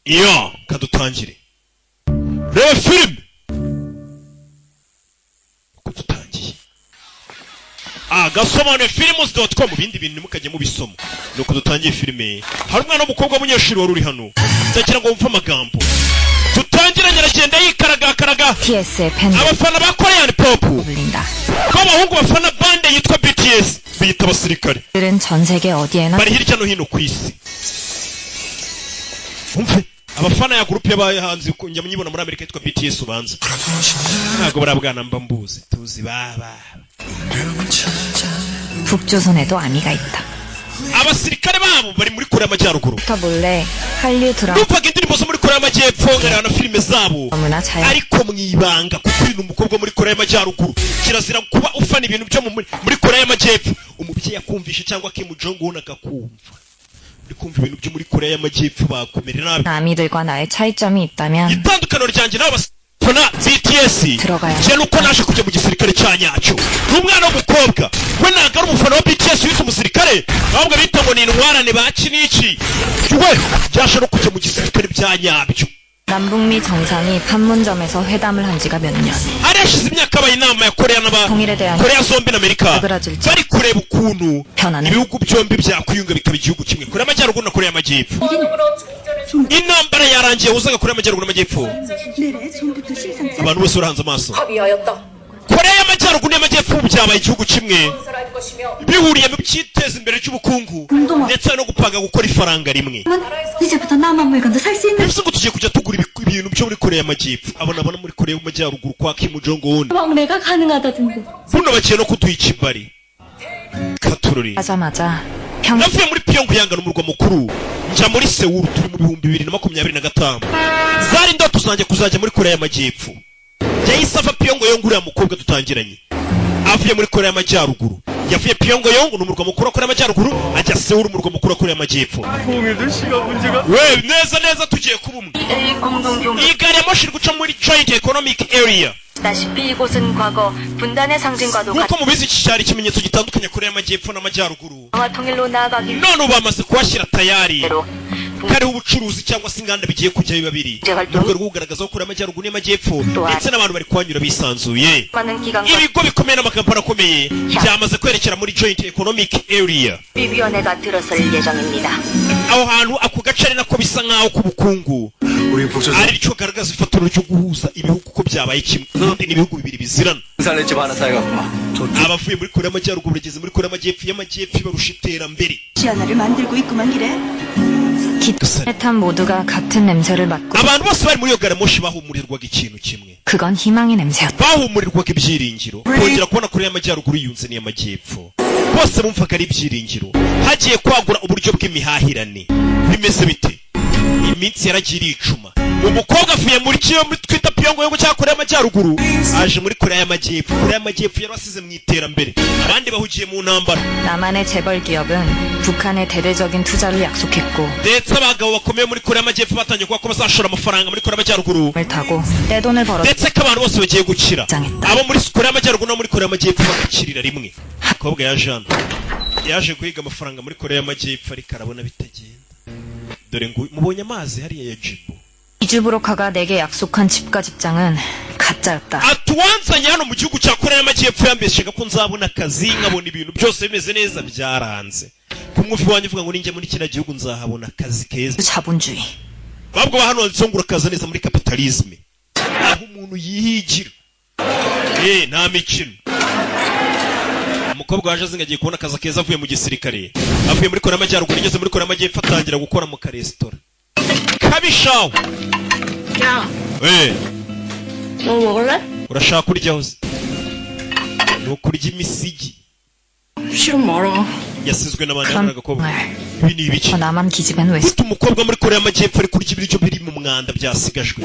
iyo kadutangire reba filime uko dutangiye gasobanure films.com bindi bintu mukajye mubisoma nuko dutangiye filime hari umwana w'umukobwa w'umunyeshuri wari uri hano ndagira ngo wumve amagambo tutangiranye aragenda yikaragakaraga abafana ba Korean pop ko abahungu bafana bande yitwa BTS biyita abasirikare bari hirya no hino ku isi umve abafana ya groupe y'abahanzi njya munyibona muri Amerika yitwa BTS ubanza ntago barabwana mba mbuzi tuzi baba 북조선에도 아미가 있다. abasirikare babo bari muri Korea y'Amajyaruguru 몰래 한류 드라마 numvaga indirimbo zo muri Korea y'Amajyepfo ngarana filime zabo ariko mwibanga kuko uyu umukobwa muri Korea y'Amajyaruguru kirazira kuba ufana ibintu byo muri Korea y'Amajyepfo umubyeyi akumvisha cyangwa Kim Jong Un akakumva kumva ibintu byo muri Korea y'Amajyepfo bakomerera nabi 아미들과 나의 차이점이 있다면 itandukano ryanjye n'abafana BTS je nuko naje kujya mu gisirikare cyanyacu n'umwana w'umukobwa we naga ari umufana wa BTS wita umusirikare ahubwo bita ngo ni intwarane baci n'iki we byasha no kujya mu gisirikare byanyabyo 남북미 정상이 판문점에서 회담을 한 지가 몇 년. arashize imyaka abaye inama ya Korea Korea zombi na Amerika bari kureba ukuntu ibihugu byombi byakwiyunga bikaba igihugu kimwe Korea y'Amajyaruguru na Korea y'Amajyepfo intambara yarangiye uzaga Korea y'Amajyaruguru n'Amajyepfo abantu bose urahanze amaso Korea y'Amajyaruguru n'Amajyepfo byabaye igihugu kimwe bihuriye mu cyiteza imbere cy'ubukungu ndetse no gupanga gukora ifaranga rimwe 이제부터 나만 물건도 살 수 있는 bivuze ngo tugiye kujya tugura ibintu byo muri Korea y'Amajyepfo abona muri Korea y'Amajyaruguru kwa Kim Jong Un 왕래가 가능하다던데 buno bagiye no kuduha ikibari katururi 하자마자 navuye muri Pyongyang n'umurwa mukuru njya muri Seoul turi mu 2025 zari indoto zanjye kuzajya muri Korea y'Amajyepfo yahise ava Pyongyang uriya mukobwa dutangiranye avuye muri Korea y'Amajyaruguru yavuye Pyongyang n'umurwa mukuru wa Korea y'Amajyaruguru ajya Seoul umurwa mukuru wa Korea y'Amajyepfo we neza tugiye kubumwe iyi gari ya moshi guca muri Joint Economic Area 다시피 이곳은 과거 분단의 상징과도 nuko mubizi iki cyari ikimenyetso gitandukanye Korea y'Amajyepfo n'Amajyaruguru 강화 통일로 나아가기 none bamaze kuhashyira tayari kari ubucuruzi cyangwa se inganda bigiye kujya biba biri nubwo rugaragaza ko Korea y'Amajyaruguru n'Amajyepfo ndetse n'abantu bari kwanyura bisanzuye ibigo bikomeye n'amakampani akomeye byamaze kwerekera muri Joint Economic Area 위원회가 들어설 예정입니다. aho hantu ako gace ari nako bisa nkaho k'ubukungu ari cyo garagaza ifatiro ryo guhuza ibihugu ko byabaye kimwe kandi n'ibihugu bibiri bizirana abavuye muri Korea y'Amajyaruguru bageze muri Korea y'Amajyepfo barusha iterambere 시아나를 만들고 있구만 이래. 기탄 모두가 같은 냄새를 맡고 abantu bose bari muri iyo gari moshi bahumurirwaga ikintu kimwe 그건 희망의 냄새였다. bahumurirwaga ibyiringiro kongera kubona Korea y'Amajyaruguru yunze n'iy'Amajyepfo bose bumvaga ari ibyiringiro hagiye kwagura uburyo bw'imihahirane bimeze bite iminsi yaragiye icuma umukobwa avuye muri kiyo twita Pyongyang cyangwa Korea y'Amajyaruguru aje muri Korea y'Amajyepfo Korea y'Amajyepfo yarasize mu iterambere abandi bahugiye mu ntambara 남한의 재벌 기업은 북한에 대대적인 투자를 약속했고 ndetse abagabo bakomeye muri Korea y'Amajyepfo batangiye kuba ko bazashora amafaranga muri Korea y'Amajyaruguru 을 타고 떼돈을 벌어 ndetse ko abantu bose bagiye gukira abo muri Korea y'Amajyaruguru no muri Korea y'Amajyepfo bagakirira rimwe umukobwa yaje guhiga amafaranga muri Korea y'Amajyepfo ariko arabona bitagenda dore ngo mubonye amazi hariya ya Jibu 이주브로카가 내게 약속한 집과 직장은 가짜였다. atuwanzanye hano mu gihugu cya Korea y'Amajyepfo yambeshaga ko nzabona akazi nkabona ibintu byose bimeze neza byaranze kumwufi wanjye uvuga ngo ninjye muri kino gihugu nzahabona akazi keza 자본주의. babwo hano bazongura akazi neza muri kapitalisme aho umuntu yihigira nta mikino umukobwa waje azingagiye kubona akazi keza avuye mu gisirikare avuye muri Korea y'Amajyaruguru igeze muri Korea y'Amajyepfo atangira gukora mu karesitora kabishaho 뭐 먹을래? urashaka kurya hose nukurya imisigi 싫으면 말아. yasizwe n'abandi n'agakobwa ibi ni ibiki 나만 기집애는 왜 ufite umukobwa muri Korea y'Amajyepfo ari kurya ibiryo biri mu mwanda byasigajwe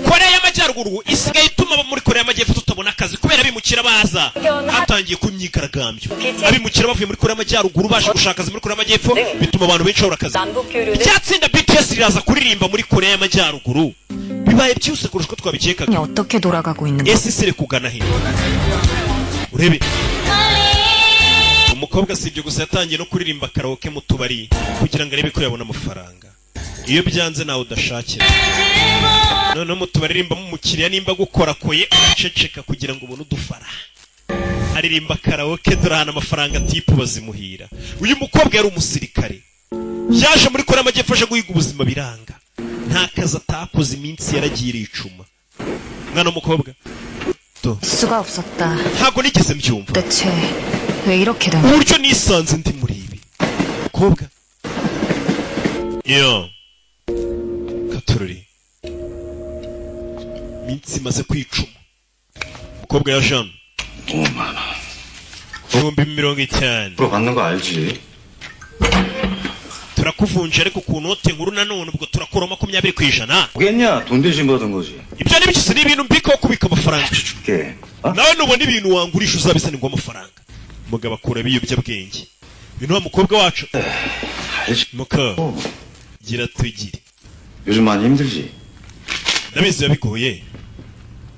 Korea y'Amajyaruguru isigaye ituma abo muri Korea y'Amajyepfo tutabona akazi kubera abimukira baza hatangiye kumyigaragambyo abimukira bavuye muri Korea y'Amajyaruguru baje gushaka akazi muri Korea y'Amajyepfo bituma abantu benshi babura akazi icyatsinda BTS riraza kuririmba muri Korea y'Amajyaruguru bibaye byose kurusha ko twabikekaga 어떻게 돌아가고 있는 ese sire kugana he urebe umukobwa si ibyo gusa yatangiye no kuririmba karaoke mu tubari kugira ngo arebe ko yabona amafaranga. Iyo byanze nawe udashakira noneho mu tubari aririmba umukiriya nimba gukorakoye aceceka kugira ngo ubone udufara. Aririmba karaoke durana amafaranga tipu bazimuhira. Uyu mukobwa yari umusirikare, yaje muri Korea y'Amajyepfo aje guhiga ubuzima biranga, nta kazi atakoze, iminsi yaragiye icuma. Mwana w'umukobwa 수가 없었다. ntabwo nigeze mbyumva 대체 왜 이렇게 된 거야? uburyo nisanze ndi muri ibi. Mukobwa yo Katururi minsi maze kwicuma. Mukobwa ya Jean 5만 원. 50,000 프로 받는 거 알지? turakuvunja ariko ku note nkuru nanone ubwo turakura 20%. 뭐겠냐? 돈 대신 받은 거지. Ibyo nibikise n'ibintu mbikaho kubika amafaranga. 줄게. 어? Nawe nubona ibintu wangurisha uzabisanirwa amafaranga. Mugabo akura biyobyabwenge. Uyu wa mukobwa wacu. 알지. Muka gira tugire. 요즘 많이 힘들지? Ndabizi yabigoye.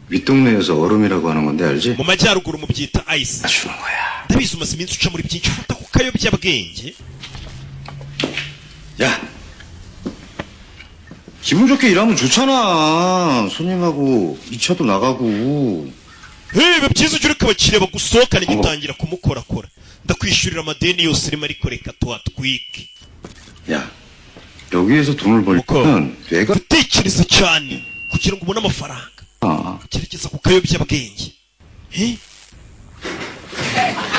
윗동네에서 얼음이라고 하는 건데 알지? Mu majyaruguru mu byita ice. 다 주는 거야. Ndabizi umaze iminsi uca muri byinshi ufata ku kayobyabwenge. 야! 기분 좋게 일하면 좋잖아. 손님하고 2차도 나가고. Hey, byiza ujye ureka abakiriya bagusohokane gitangira kumukorakora. Ndakwishyurira amadeni yose urimo ariko reka tuhatwike. 야, 여기에서 돈을 벌면 내가 Utekereza cyane kugira ngo ubone amafaranga. Kerekeza ku kayobyabwenge.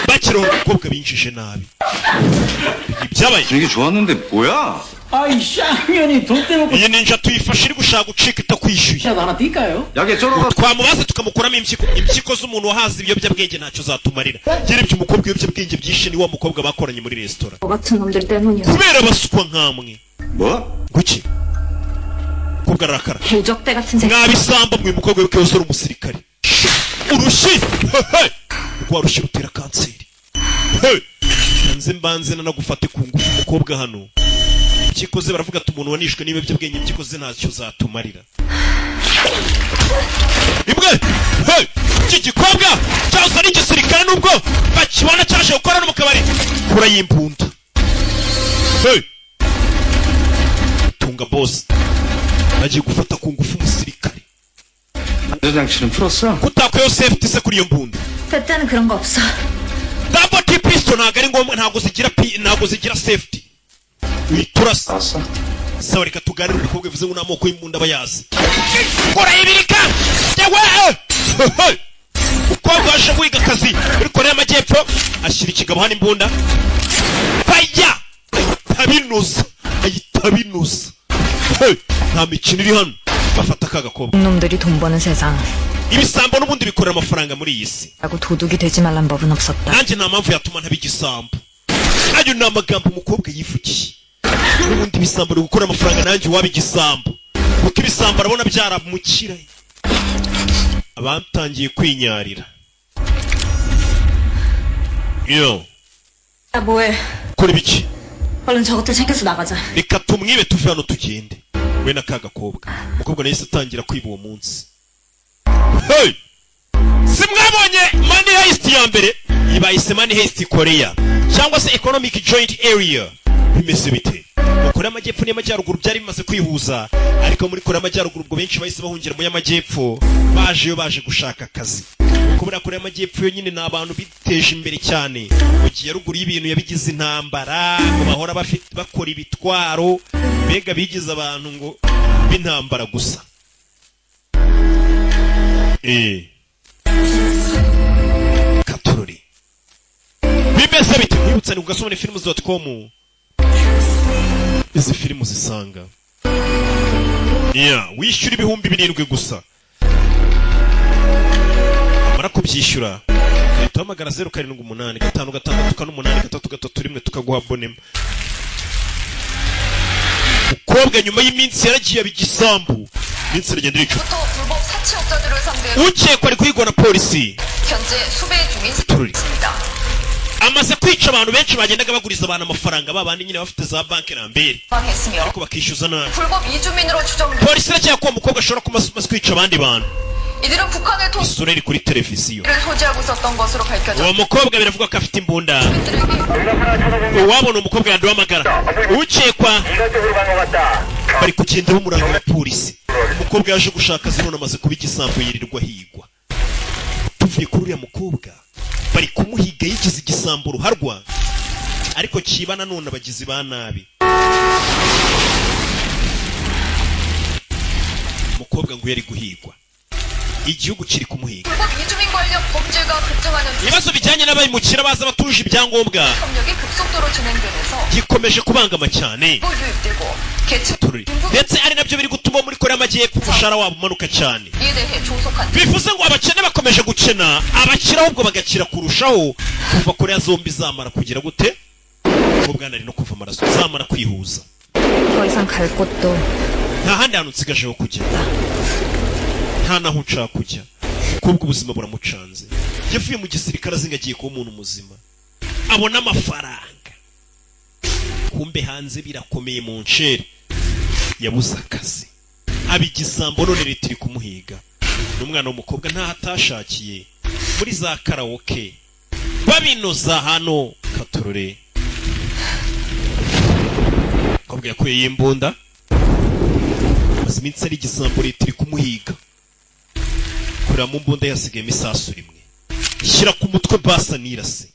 Bakiriho umukobwa binjije nabi. Ibyabaye. 분위기 좋았는데 뭐야? 아이 쌍년이 돈 떼먹고 Iyi ninja tuyifashe iri gushaka gucika itakwishyuye. 나 하나 뛸까요? 야게 쩔어가. Twamubaze tukamukuramo impyiko z'umuntu wahaze ibiyobyabwenge ntacyo zatumarira. Yerebye umukobwa ibiyobyabwenge byishe ni wa mukobwa bakoranye muri resitora. 저 같은 놈들 때문이야. kubera basukwa nkamwe. 뭐? Kuki? Mukobwa arakara. 해적대 같은 새끼. Mwabisamba mwe mukobwa w'uko yosora umusirikare. Urushi! Rwa rushi rutera kanseri. Nze mbanze nanagufate ku ngufu umukobwa hano. Impyiko baravuga ati umuntu wanishwe n'ibiyobyabwenge impyiko ze ntacyo zatumarira. Imbwa! Iki gikobwa cyose ari igisirikare nubwo bakibona cyaje gukora no mu kabari. Kura y'imbunda. Tunga boss. Nagiye gufata ku ngufu umusirikare. 안전장치는 풀었어? Kutakweyo safety se kuri iyo mbunda. 그때는 그런 거 없어. Double T pistol ntago ari ngombwa, ntago zigira safety. Witurasa. 알았어. Sawa reka tuganire umukobwa bivuze ngo n'amoko y'imbunda bayazi. Kora ibirika. Yewe! Ukobwa waje guhiga akazi muri Korea y'Amajyepfo ashyira ikigabo hano imbunda. Faya! Ayitabinuza. Nta mikino iri hano. Bafata akagakobwa. 놈들이 돈 버는 세상. Ibisambo n'ubundi bikorera amafaranga muri iyi si. 라고 도둑이 되지 말란 법은 없었다. Nanjye nta mpamvu yatuma ntaba igisambo. Ayo ni amagambo umukobwa yivugiye. N'ubundi ibisambo biri gukora amafaranga nanjye waba igisambo. Kuko ibisambo arabona byaramukira. Abantangiye kwinyarira. Yo. 야, 뭐해? Kora ibiki? 얼른 저것들 챙겨서 나가자. Reka tumwibe tuve hano tugende. We na kagakobwa. Umukobwa nahise atangira kwiba uwo munsi. Hey! Simwabonye Money Heist ya mbere? Ibayise Money Heist Korea. Cyangwa se Economic Joint Area. Bimeze bite? Korea y'Amajyepfo n'Amajyaruguru byari bimaze kwihuza, ariko muri Korea y'Amajyaruguru ubwo benshi bahise bahungira mu y'Amajyepfo, baje gushaka akazi. Kubera Korea y'Amajyepfo yo nyine n'abantu biteje imbere cyane. Mu gihe ruguru y'ibintu yabigize intambara, ngo bahora bakora ibitwaro, mbega bigize abantu ngo b'intambara gusa. Katururi. Bimeze bite? Mwibutsa ni ugasomane films.com. Izi filmu zisanga. Wishyura 7,000 gusa. Amara kubyishyura. Uhita uhamagara 078 568 333 tukaguha abonema. Ukobwa nyuma y'iminsi yaragiye abigisambu. Minsi iragenda iricupa. 불법 사치업자들을 상대로 ukekwa ari guhigwa na polisi. 현재 수배 중인 있습니다. Amaze kwica abantu benshi bagendaga baguriza abantu amafaranga babandi nyine bafite za banki rambere. 했으며 Ariko bakishyuza nabi. 불법 이주민으로 추정. Polisi iracyakwa umukobwa ashobora kumaze kwica abandi bantu. 이들은 북한을 isura iri kuri televiziyo 소지하고 있었던 것으로 밝혀졌습니다. uwo mukobwa biravuga ko afite imbunda uwabona umukobwa yaduhamagara ukekwa bari kugenda bamuranga abapolisi umukobwa yaje gushaka zino namaze kuba igisambo yirirwa higwa tuvuye kuri uriya mukobwa bari kumuhiga yigize igisambo ruharwa ariko kiba nanone abagizi ba nabi umukobwa ngo yari guhigwa igihugu kiri kumuhiga 이주민 관련 범죄가 급증하는 ibibazo bijyanye n'abimukira baza batuje ibyangombwa 협력이 급속도로 진행되면서 gikomeje kubangama cyane 유입되고 계층 ndetse ari nabyo biri gutuma muri Korea y'Amajyepfo umushahara wabo umanuka cyane 이에 대해 조속한 bivuze ngo abakene bakomeje gukena abakira ahubwo bagakira kurushaho kuva Korea zombi zamara kugira gute mu bwana ari no kuva amaraso zamara kwihuza 더 이상 갈 곳도 nta handi hantu nsigajeho kujya nta naho nshaka kujya kubwo ubuzima buramucanze yavuye mu gisirikare azingagiye kuba umuntu muzima abona amafaranga kumbe hanze birakomeye mu nceri yabuze akazi abigisambo none leta iri kumuhiga n'umwana w'umukobwa ntaho atashakiye muri za karaoke babinoza hano katorore kobwa yakuye imbunda maze iminsi ari igisambo leta iri kumuhiga kurira mu mbunda yasigayemo isasu rimwe shyira ku mutwe basa nirase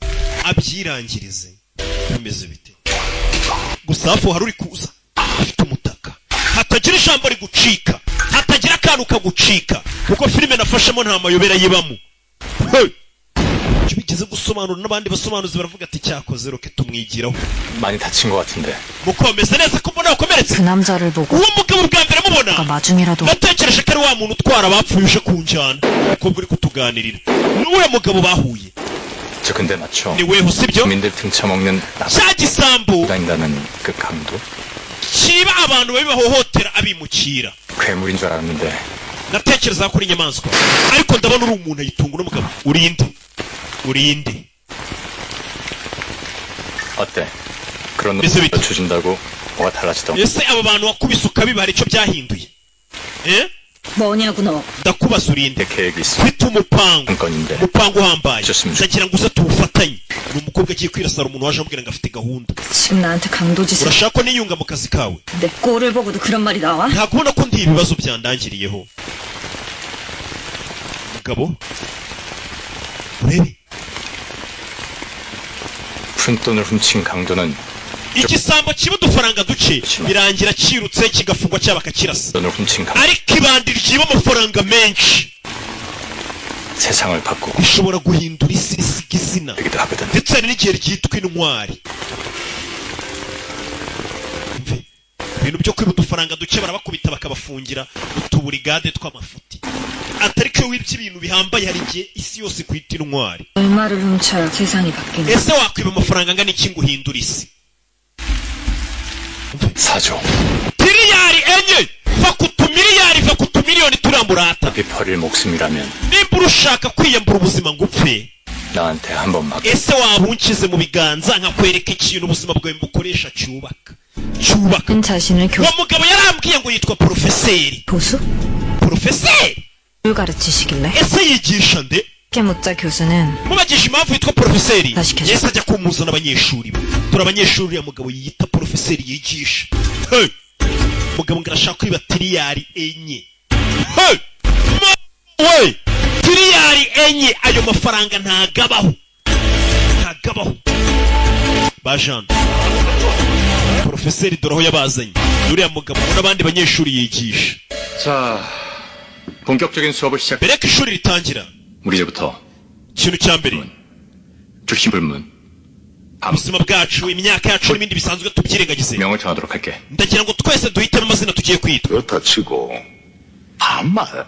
abyirangirize bimeze bite gusa hafi hari uri kuza afite umutaka hatagira ijambo rigucika hatagira akantu kagucika kuko filime nafashemo nta mayobera yibamo bigeze gusobanura n'abandi basobanuzi baravuga ati cyakoze roke tumwigiraho 많이 다친 것 같은데. mukomeze neza ko mbona wakomeretse 그 남자를 보고 uwo mugabo bwa mbere mubona 마중이라도 natekereje ko ari wa muntu utwara abapfuye uje kunjyana umukobwa uri kutuganirira n'uwo mugabo bahuye 저 근데 맞죠? ni weho sibyo 국민들 등쳐먹는 cya gisambo 다닌다는 그 강도? kiba abantu babibahohotera abimukira 괴물인 줄 알았는데 natekereza ko uri inyamaswa ariko ndabona uri umuntu ayitunga n'umugabo urinde 어때? 그런 그래서 놈 쳐준다고 뭐가 달라지던 ese aba bantu wakubise ukabiba hari icyo byahinduye 뭐냐고 너. ndakubaza urinde 내 계획이 있어. mfite umupango 한 건인데 umupango uhambaye 좋습니다. ndagira ngo uze tuwufatanye ni umukobwa agiye kwirasara umuntu waje amubwira ngo afite gahunda 지금 나한테 강도짓을. urashaka ko niyunga mu kazi kawe 내 꼴을 보고도 그런 말이 나와? nta kubona ko ndi ibibazo byandangiriyeho mugabo urebe 푼 돈을 훔친 강도는 igisambo kiba udufaranga duke birangira kirutse kigafungwa cyaba kakirasa 돈을 훔친 강도 ariko ibandi ryiba amafaranga menshi 세상을 바꾸고 rishobora guhindura isi risiga izina 되기도 하거든. ndetse hari n'igihe ryitwa intwari Umve, ibintu byo kwiba udufaranga duke barabakubita bakabafungira utuburigade tw'amafuti atari ko wibye ibintu bihambaye hari igihe isi yose kwita intwari 얼마를 훔쳐야 세상이 바뀌는 ese wakwiba amafaranga angana iki ngo uhindure isi 4조 tiriyari enye va ku tumiliyari va ku tumiliyoni turamurata 비 버릴 목숨이라면 nimba urushaka kwiyambura ubuzima ngo upfe 나한테 한번 막 ese waba unkize mu biganza nkakwereka ikintu ubuzima bwawe bukoresha cyubaka 자신을 uwo mugabo yarambwiye ngo yitwa porofeseri 교수? porofeseri 뭘 가르치시길래? ese yigisha nde 묻자 교수는 mubagisha impamvu yitwa porofeseri Ndashyikirizwa. yese ajya kumuzana abanyeshuri be dore abanyeshuri uriya mugabo yita porofeseri yigisha hey! mugabo ngo arashaka kwiba tiriyari enye hey! we tiriyari enye ayo mafaranga ntagabaho bajana porofeseri dore aho yabazanye uriya mugabo n'abandi banyeshuri yigisha 자, 본격적인 수업을 시작. mbere ko ishuri ritangira 우리 이제부터 ikintu cya mbere 출신불문 ubuzima bwacu imyaka yacu n'ibindi bisanzwe tubyirengagize 명을 정하도록 할게. ndagira ngo twese duhitemo amazina tugiye kwitwa 그렇다 치고 반말.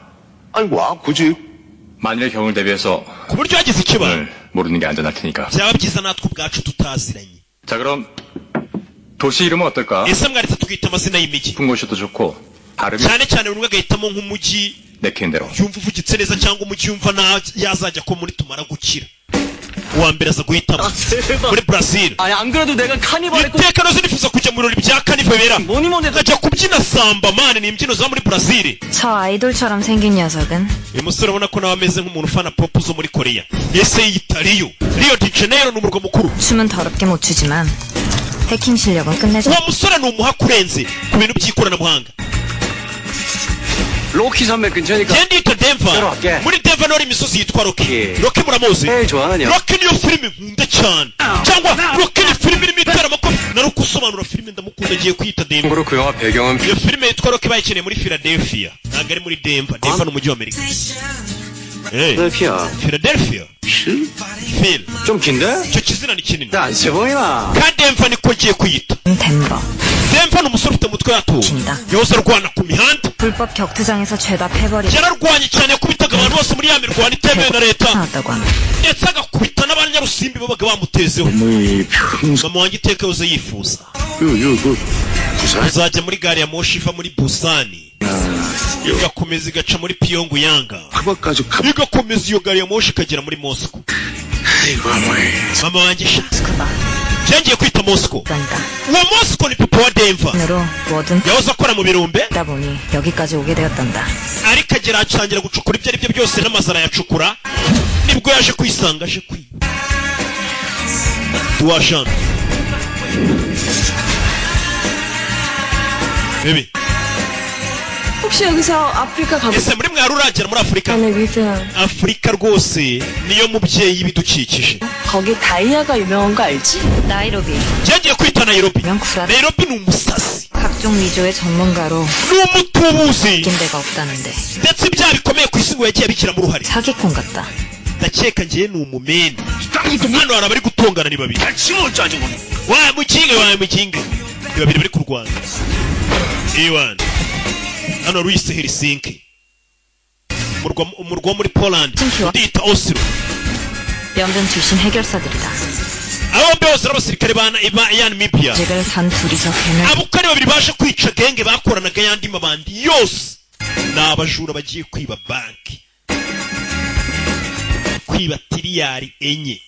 아니 와 굳이 만일의 경우를 대비해서 ku buryo hagize ikiba 오늘 모르는 게 안전할 테니까. byaba byiza natwe ubwacu tutaziranye 자, 그럼 도시 이름은 어떨까? ese mwaretse twita amazina y'imijyi 깊은 곳이도 좋고 발음이 cyane cyane buri umwe agahitamo nk'umujyi 내키는 대로. yumva uvugitse neza cyangwa umujyi yumva yazajya ko muri tumara gukira uwa mbere aza guhitamo muri Brazil. 아니 안 그래도 내가 카니발에 iteka noze nifuza kujya mu birori bya Carnival bera 뭐니 뭐니 해도 nkajya kubyina samba mane ni imbyino za muri Brazil. 저 아이돌처럼 생긴 녀석은 uyu musore ubona ko nawe ameze nk'umuntu ufana pop zo muri Korea. ese yita Rio de Janeiro ni umurwa mukuru. 춤은 더럽게 못 추지만 해킹 실력은 끝내줘. uwo musore ni umuhaka urenze ku bintu by'ikoranabuhanga. 로키 산맥 근처니까 genda yita Denver. Rocky. muri Denver nori imisozi yitwa Rocky. Yeah. Rocky muramuzi? 제일 좋아하는 여 Rocky niyo filime nkunda cyane. cyangwa Rocky ni filime irimo iteramakofe. nari gusobanura filime ndamukunda agiye kwita Denver. 참고로 그 영화 배경은 iyo filime yitwa Rocky bayikeneye muri Philadelphia ntabwo ari muri Denver. Denver ni umujyi wa Amerika. 필라델피아 Philadelphia. Phil. 좀 긴데? icyo kizina ni kinini. 나 안 세 보이나? kandi Denver niko agiye kuyita. 덴버. Denver ni umusore ufite umutwe yatuwe. 진다. yoza arwana ku mihanda. 불법 격투장에서 죄다 패버리고 yararwanye cyane yakubitaga abantu bose muri ya mirwano itemewe na leta. 나왔다고 하네. ndetse agakubita n'abanyarusimbi babaga bamutezeho. mama wanjye iteka yoze yifuza uzajya muri gari ya moshi iva muri Busani igakomeza igaca muri Pyongyang igakomeza iyo gari ya moshi ikagera muri Moscow. mama wanjye 스쿠바. byangiye kwita Moscow. 그러니까 uwo Moscow ni papa wa Denver. 으로 뭐든 yahoze akora mu birombe 하다 보니 여기까지 오게 되었단다. ariko agera acangira gucukura ibyo ari byo byose n'amazu arayacukura nibwo yaje kwisanga aje kwiba. tuwashana Baby, 혹시 여기서 아프리카 가보고 ese muri mwari uragera muri Afurika? 위드야. Afurika rwose niyo mubyeyi y'ibidukikije. 거기 다이아가 유명한 거 알지? 나이로비. byagiye kwita Nairobi. 명쿠라. Nairobi ni umusazi 각종 위조의 전문가로 n'umutubuzi 낀 데가 없다는데 ndetse ibyaha bikomeye ku isi ngo yagiye abikiramo uruhare. 사기꾼 같다. ndakeka ngiye ni umumeni. hano hari abari gutongana ni babiri. wa mukinge ni babiri bari kurwana. Iwan hano Luis Helsinki umurwa muri Poland ndita Oslo. 연변 출신 해결사들이다. abo bose abasirikare ya Namibia. 직을 산 둘이서 갱을 abo uko ari babiri baje kwica genge bakoranaga yandi mabandi yose ni abajura bagiye kwiba banki, kwiba tiriyari 4.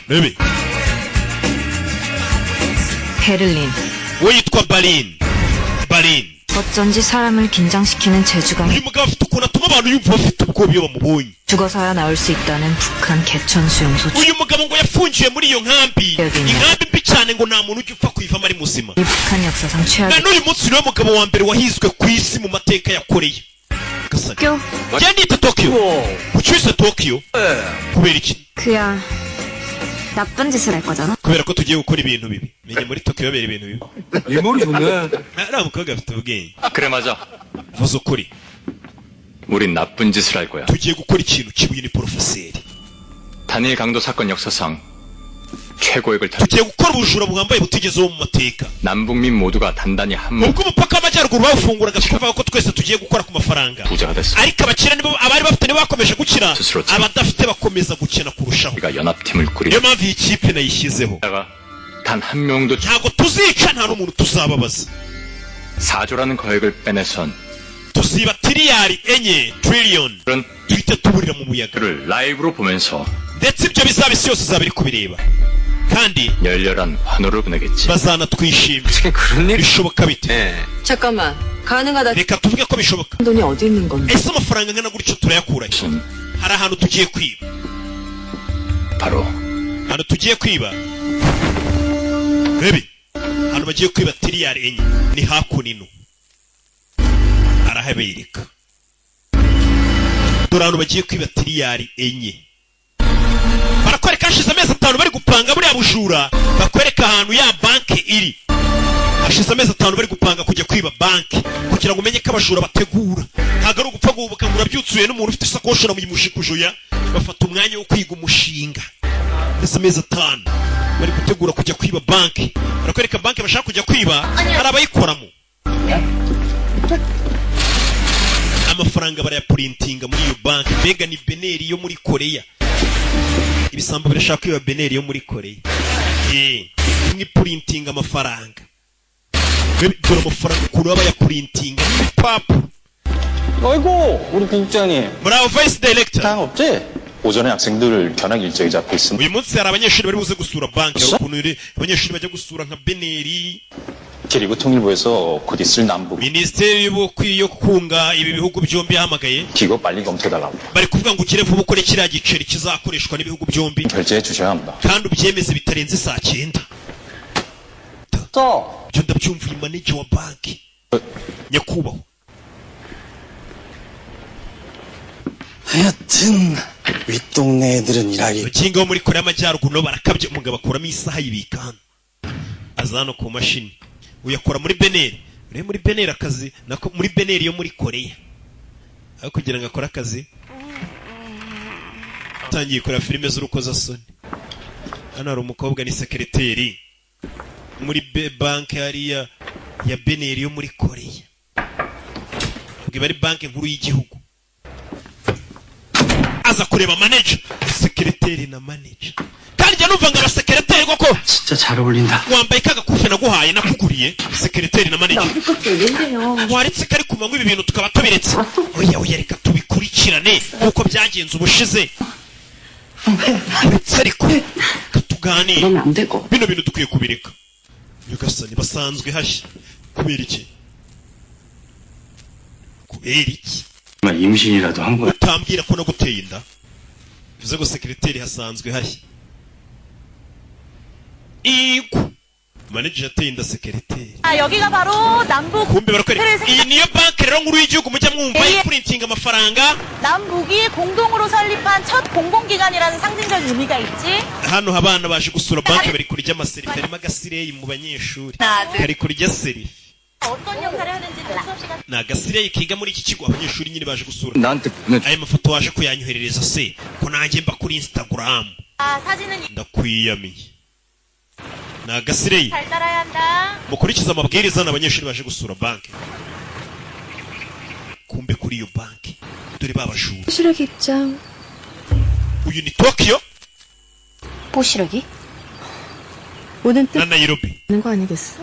Baby, 베를린. we yitwa Berlin. 어쩐지 사람을 긴장시키는 재주가 uyu mugabo afite ukuntu atuma abantu yumva bafite ubwoba iyo bamubonye. 죽어서야 나올 수 있다는 북한 개천 수용소 uyu mugabo ngo yafungiwe muri iyo nkambi, 여기는 inkambi mbi cyane ngo nta muntu ujya upfa kuyivamo ari muzima. 이 북한 역사상 na 최악의 n'uyu munsi niwe mugabo wa mbere wahizwe ku isi mu mateka ya Koreya. 학교. genda yita Tokyo. kuki wise Tokyo? kubera iki? 그야 나쁜 짓을 할 거잖아. kubera ko tugiye gukora ibintu bibi. menye muri Tokyo babera ibintu bibi. 이 머리 좋네. nta mukobwa afite ubwenge. 그래 맞아. vuze ukuri. 우린 나쁜 짓을 할 거야. tugiye gukora ikintu kibuye ni porofeseri. 단일 강도 사건 역사상 최고액을 달. tugiye gukora ubujura buhambaye butigezeho mu mateka. 남북민 모두가 단단히 한몸 ubwo umupaka w'amajyaruguru bawufunguraga tukavuga ko twese tugiye gukora ku mafaranga. 부자가 됐어. ariko abakira nibo abari bafite nibo bakomeje gukira, 스스로 abadafite bakomeza gukena kurushaho. 우리가 연합팀을 niyo 꾸리다가 mpamvu iyi kipe nayishyizeho. 단 한 명도 ntabwo tuzica nta n'umuntu tuzababaza. 4조라는 거액을 빼내선 tuziba tiriyari 4 trillion 그런 duhite tuburira mu muyaga. 를 라이브로 보면서 ndetse ibyo bizaba isi yose izaba iri kubireba kandi 열렬한 환호를 보내겠지. bazanatwishimira. 그런 일? bishoboka bite? 잠깐만. 가능하다. reka tuvuge ko bishoboka. 돈이 어디 있는 건데? ese amafaranga angana gutyo turayakura he? 무슨 hari ahantu tugiye kwiba. 바로 ahantu tugiye kwiba baby, ahantu bagiye kwiba tiriyari 4 ni hakuno arahabereka. dore ahantu bagiye kwiba tiriyari 4 barakwereka hashize amezi 5 bari gupanga buriya bujura. bakwereka ahantu ya banki iri. hashize amezi 5 bari gupanga kujya kwiba banki kugira ngo umenye ko abajura bategura. ntabwo ari ugupfa guhubuka ngo urabyutsuye n'umuntu ufite isakoshi uramuyimushikujuya. bafata umwanya wo kwiga umushinga. mbese amezi 5 bari gutegura kujya kwiba banki. barakwereka banki bashaka kujya kwiba hari abayikoramo. amafaranga barayapurintinga muri iyo banki. mbega ni beneri yo muri Koreya. ibisambo birashaka kwiba beneri yo muri Koreya. mwipurintinga amafaranga. dore amafaranga ukuntu baba bayapurintinga n'ibipapuro. 아이고, 우리 국장님. bravo vice director. 당 없지? 오전에 학생들 견학 일정이 잡혀 있습니다. uyu munsi hari abanyeshuri bari buze gusura banki hari ukuntu abanyeshuri bajya gusura nka beneri 그리고 통일부에서 곧 있을 남북 minisiteri y'ubukwi yo kunga ibi bihugu byombi yahamagaye 기거 빨리 검토해달라고 bari kuvuga ngo ugire vuba ukore kiriya giceri kizakoreshwa n'ibihugu byombi 결제해 주셔야 합니다. kandi ubyemeze bitarenze saa 9 써. ibyo ndabyumva uyu manager wa banki nyakubahwa 하여튼 윗동네 애들은 일하기 abakinga bo muri korea y'amajyaruguru nabo barakabye umugabo akuramo isaha yibika hano aza hano ku mashini uyakora muri beneri urebe muri beneri akazi nako muri beneri yo muri korea aho kugira ngo akore akazi atangiye kureba filime z'urukozasoni hano hari umukobwa ni sekereteri muri banki hariya ya beneri yo muri korea ubwo iba ari banki nkuru y'igihugu aza kureba manager sekereteri na manager kandi njya numva ngo abasekereteri koko 진짜 잘 어울린다. wambaye kagakufe naguhaye nakuguriye sekereteri na manager waretse kari ku manywa ibi bintu tukaba tubiretse oya reka tubikurikirane nk'uko byagenze ubushize uretse ariko katuganire 그러면 안 되고. bino bintu dukwiye kubireka nyagasani basanzwe hashya kubera iki 정말 임신이라도 한 거야. utambwira ko naguteye inda bivuze ngo sekereteri hasanzwe hashya igu manager yateye inda sekereteri 여기가 바로 남북 kumbe barakwereka iyi niyo banki rero nkuru y'igihugu mujya mwumva iprintinga amafaranga 남북이 공동으로 설립한 첫 공공기관이라는 상징적 의미가 있지. hano abana baje gusura banki bari kurya amaserifi harimo agasireyi mu banyeshuri kari kurya serifi 어떤 역할을 하는지 수업 시간. ni agasireyi kiga muri iki kigo abanyeshuri nyine baje gusura 나한테 보내줘. aya mafoto waje kuyanyoherereza se ko nanjye mba kuri instagram 사진은 ndakwiyamiye ni agasireyi 잘 따라야 한다. mukurikize amabwiriza n'abanyeshuri baje gusura banki kumbe kuri iyo banki dore babajura 시력 입장. uyu ni tokiyo 뽀시러기? 오는 na nairobi 뜨는 거 아니겠어?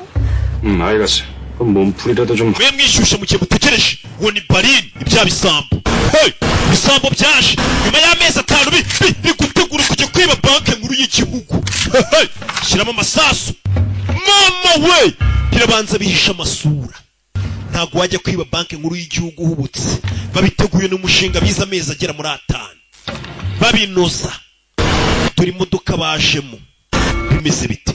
알겠어. 그럼 몸풀이라도 좀. mwe mwishyushye mu gihe mutegereje uwo ni barini ibya bisambo hey ibisambo byaje nyuma y'amezi 5 biri gutegura kujya kwiba banki nkuru y'igihugu hey shyiramo amasasu mama we birabanza bihisha amasura ntabwo wajya kwiba banki nkuru y'igihugu uhubutse babiteguye n'umushinga biza amezi agera muri 5 babinoza turi imodoka bajemo bimeze bite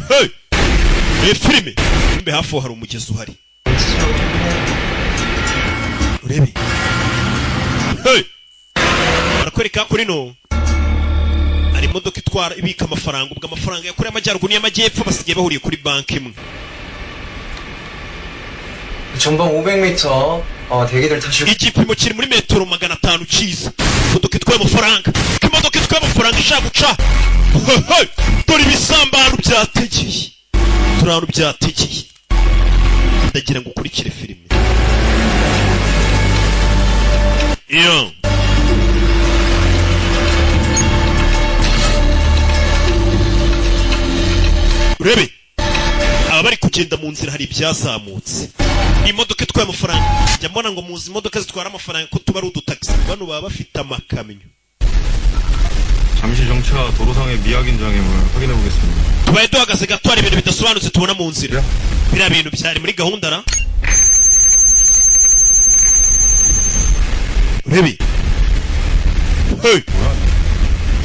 hey filime mbe hafi aho hari umugezi uhari urebe hey barakwereka kuri no hari imodoka itwara ibika amafaranga ubwo amafaranga yakorewe amajyaruguru n'amajyepfo basigaye bahuriye kuri banki imwe 전방 500m 대기들 타시고 igipimo kiri muri metero 500 kiza imodoka itwaye amafaranga imodoka itwaye amafaranga ishaka guca dore ibisambaro byategeye turi ahantu byategeye ndagira ngo ukurikire filime iyo urebe aba bari kugenda mu nzira hari ibyazamutse imodoka itwaye amafaranga njya mbona ngo muzi imodoka zitwara amafaranga ko tuba ari udutaxi bano baba bafite amakamyo 잠시 정차 도로상의 미확인 장애물 확인해 보겠습니다. tubaye duhagaze gato hari ibintu bidasobanutse tubona mu nzira biriya bintu byari muri gahunda ra urebe hey